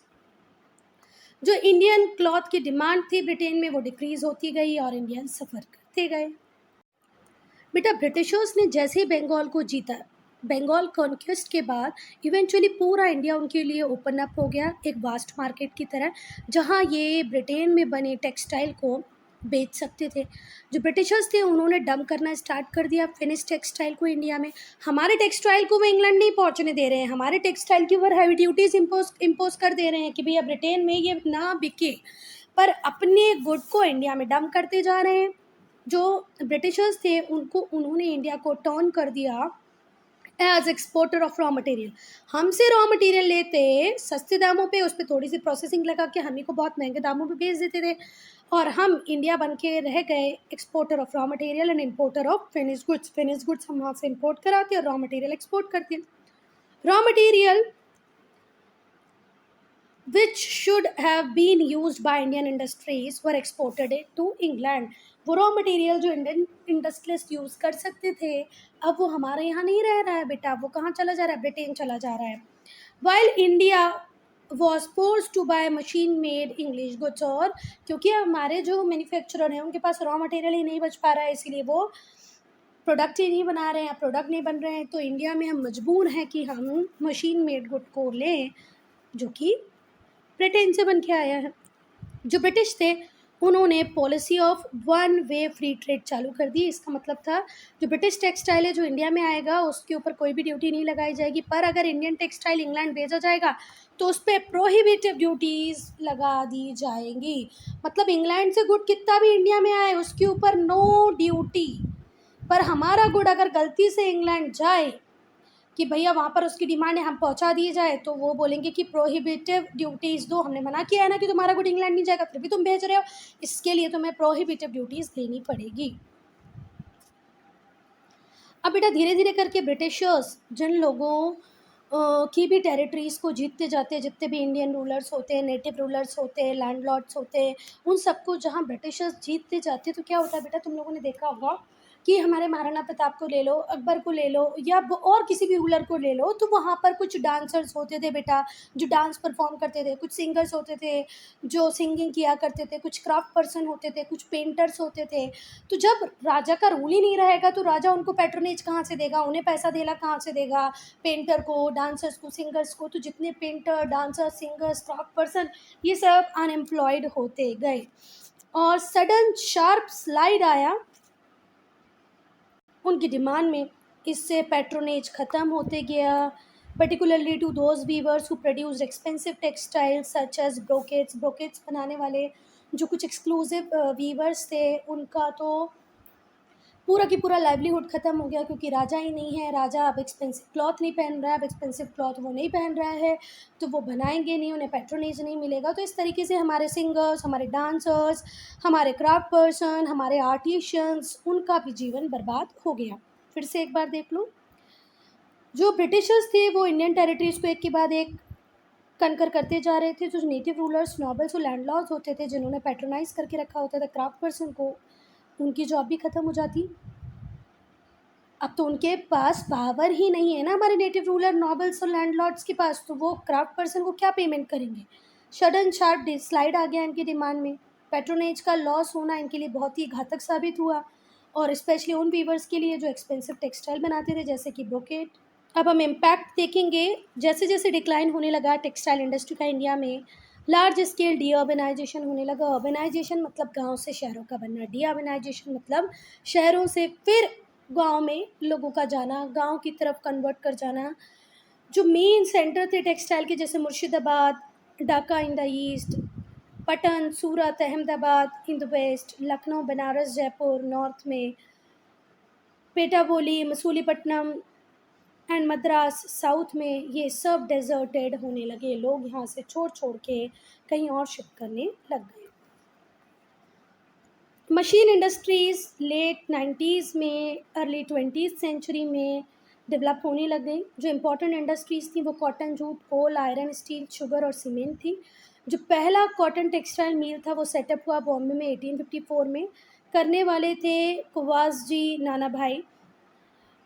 जो इंडियन क्लॉथ की डिमांड थी ब्रिटेन में वो डिक्रीज होती गई और इंडियन सफ़र करते गए। बेटा ब्रिटिशर्स ने जैसे ही बंगाल को जीता, बंगाल कॉन्क्वेस्ट के बाद इवेंचुअली पूरा इंडिया उनके लिए ओपन अप हो गया एक वास्ट मार्केट की तरह, जहां ये ब्रिटेन में बने टेक्सटाइल को बेच सकते थे। जो ब्रिटिशर्स थे उन्होंने डंप करना स्टार्ट कर दिया फिनिश टेक्सटाइल को इंडिया में। हमारे टेक्सटाइल को वो इंग्लैंड नहीं पहुंचने दे रहे हैं, हमारे टेक्सटाइल के ऊपर हैवी ड्यूटीज़ इम्पोज कर दे रहे हैं कि भैया ब्रिटेन में ये ना बिके, पर अपने गुड को इंडिया में डंप करते जा रहे हैं। जो ब्रिटिशर्स थे उन्होंने इंडिया को टर्न कर दिया as exporter of raw material. हमसे रॉ मटेरियल लेते सस्ते दामों पे, उस पर थोड़ी सी प्रोसेसिंग लगा के हमें को बहुत महंगे दामों पे बेच देते थे और हम इंडिया बन के रह गए exporter of raw material and importer of finish goods. Finish goods हम वहाँ से इम्पोर्ट कराते और रॉ मटेरियल एक्सपोर्ट करते हैं। Raw material which should have been used by Indian industries were exported to England। वो रॉ मटेरियल जो Indian industrialist use कर सकते थे अब वो हमारे यहाँ नहीं रह रहा है बेटा, वो कहाँ चला जा रहा है, ब्रिटेन चला जा रहा है। While India was force to buy machine made English goods, और क्योंकि हमारे जो मैन्युफैक्चरर हैं उनके पास रॉ मटेरियल ही नहीं बच पा रहा है, इसीलिए वो प्रोडक्ट ही नहीं बना रहे हैं, प्रोडक्ट नहीं बन रहे हैं, तो इंडिया में हम मजबूर हैं कि हम मशीन मेड गुड को लें जो कि ब्रिटेन से बन के आया है। जो ब्रिटिश थे उन्होंने policy of one way free trade चालू कर दी। इसका मतलब था जो ब्रिटिश टेक्सटाइल है जो इंडिया में आएगा उसके ऊपर कोई भी ड्यूटी नहीं लगाई जाएगी, पर अगर इंडियन टेक्सटाइल इंग्लैंड भेजा जाएगा तो उस पर प्रोहिबिटिव ड्यूटीज़ लगा दी जाएंगी। मतलब इंग्लैंड से गुड कितना भी इंडिया में आए उसके ऊपर नो ड्यूटी, पर हमारा गुड अगर गलती से इंग्लैंड जाए कि भैया वहाँ पर उसकी डिमांड है हम पहुँचा दिए जाए, तो वो बोलेंगे कि प्रोहिबिटिव ड्यूटीज़ दो, हमने मना किया है ना कि तुम्हारा गुड इंग्लैंड नहीं जाएगा, फिर भी तुम भेज रहे हो, इसके लिए तुम्हें प्रोहिबिटिव ड्यूटीज़ देनी पड़ेगी। अब बेटा धीरे धीरे करके ब्रिटिशर्स जिन लोगों की भी टेरिटरीज़ को जीतते जाते हैं, जितने भी इंडियन रूलर्स होते हैं, नेटिव रूलर्स होते हैं, लैंडलॉर्ड्स होते हैं, उन सबको जहाँ ब्रिटिशर्स जीतते जाते हैं, तो क्या होता है बेटा, तुम लोगों ने देखा होगा कि हमारे महाराणा प्रताप को ले लो, अकबर को ले लो, या और किसी भी रूलर को ले लो, तो वहाँ पर कुछ डांसर्स होते थे बेटा, जो डांस परफॉर्म करते थे, कुछ सिंगर्स होते थे जो सिंगिंग किया करते थे, कुछ क्राफ्ट पर्सन होते थे, कुछ पेंटर्स होते थे। तो जब राजा का रूल ही नहीं रहेगा तो राजा उनको पैट्रोनेज कहाँ से देगा, उन्हें पैसा देना कहाँ से देगा, पेंटर को, डांसर्स को, सिंगर्स को। तो जितने painter, dancer, singers, craft person, ये सब अनएम्प्लॉयड होते गए और सडन शार्प स्लाइड आया उनकी डिमांड में। इससे पैट्रोनेज ख़त्म होते गया, particularly to those weavers who produced expensive textiles such as brocades बनाने वाले जो कुछ एक्सक्लूसिव वीवर्स थे, उनका तो पूरा की पूरा लाइवलीहुड ख़त्म हो गया, क्योंकि राजा ही नहीं है, राजा अब एक्सपेंसिव क्लॉथ नहीं पहन रहा है, अब एक्सपेंसिव क्लॉथ वो नहीं पहन रहा है, तो वो बनाएंगे नहीं, उन्हें पैट्रोनेज नहीं मिलेगा। तो इस तरीके से हमारे सिंगर्स, हमारे डांसर्स, हमारे क्राफ्ट पर्सन, हमारे आर्टिशियंस, उनका भी जीवन बर्बाद हो गया। फिर से एक बार देख लो, जो ब्रिटिशर्स थे वो इंडियन टेरिटरीज़ को एक के बाद एक कनकर करते जा रहे थे। जो नेटिव रूलर्स, नॉबल्स और लैंडलॉर्ड्स होते थे, जिन्होंने पैट्रोनाइज करके रखा होता था क्राफ्ट पर्सन को, उनकी जॉब भी ख़त्म हो जाती। अब तो उनके पास पावर ही नहीं है ना, हमारे नेटिव रूलर, नॉबल्स और लैंडलॉर्ड्स के पास, तो वो क्राफ्ट पर्सन को क्या पेमेंट करेंगे। सडन शार्प स्लाइड आ गया इनकी डिमांड में। पैट्रोनेज का लॉस होना इनके लिए बहुत ही घातक साबित हुआ, और स्पेशली उन वीवर्स के लिए जो एक्सपेंसिव टेक्सटाइल बनाते थे, जैसे कि ब्रोकेट। अब हम इम्पैक्ट देखेंगे, जैसे जैसे डिक्लाइन होने लगा टेक्सटाइल इंडस्ट्री का इंडिया में, लार्ज स्केल डी अर्बनाइजेशन होने लगा। अर्बनाइजेशन मतलब गांव से शहरों का बनना, डी अर्बनाइजेशन मतलब शहरों से फिर गांव में लोगों का जाना, गांव की तरफ कन्वर्ट कर जाना। जो मेन सेंटर थे टेक्सटाइल के, जैसे Murshidabad, Dhaka in the east, Patan, Surat, Ahmedabad in the west, Lucknow, Banaras, Jaipur north में, पेटाबोली, मसूलीपट्टनम एंड मद्रास साउथ में, ये सब डेजर्टेड होने लगे। लोग यहाँ से छोड़ छोड़ के कहीं और शिफ्ट करने लग गए। मशीन इंडस्ट्रीज़ लेट 90s में, अर्ली 20th सेंचुरी में डेवलप होने लग गई। जो इम्पोर्टेंट इंडस्ट्रीज़ थी वो कॉटन, जूट, कोल, आयरन, स्टील, शुगर और सीमेंट थी। जो पहला कॉटन टेक्सटाइल मिल था वो सेटअप हुआ बॉम्बे में 1854 में। करने वाले थे कुवास जी नाना भाई।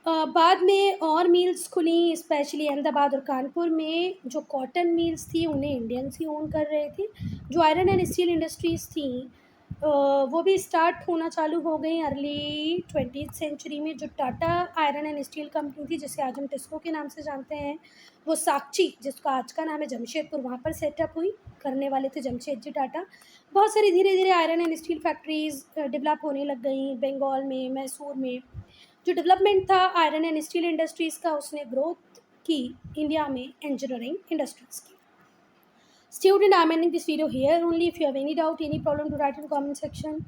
बाद में और मिल्स खुली, स्पेशली अहमदाबाद और कानपुर में। जो कॉटन मिल्स थी उन्हें इंडियंस ही ओन कर रहे थे। जो आयरन एंड स्टील इंडस्ट्रीज़ थी वो भी स्टार्ट होना चालू हो गई अर्ली 20th सेंचुरी में। जो Tata iron and steel company थी, जिसे आज हम टिस्को के नाम से जानते हैं, वो साकची, जिसका आज का नाम है जमशेदपुर, वहाँ पर सेटअप हुई। करने वाले थे जमशेद जी टाटा। बहुत सारी धीरे धीरे iron and steel factories develop होने लग गई बंगाल में, मैसूर में। जो डेवलपमेंट था आयरन एंड स्टील इंडस्ट्रीज़ का, उसने ग्रोथ की इंडिया में इंजीनियरिंग इंडस्ट्रीज़ की। Student, I'm ending this video here only. If you have any doubt, any problem, to write in comment section.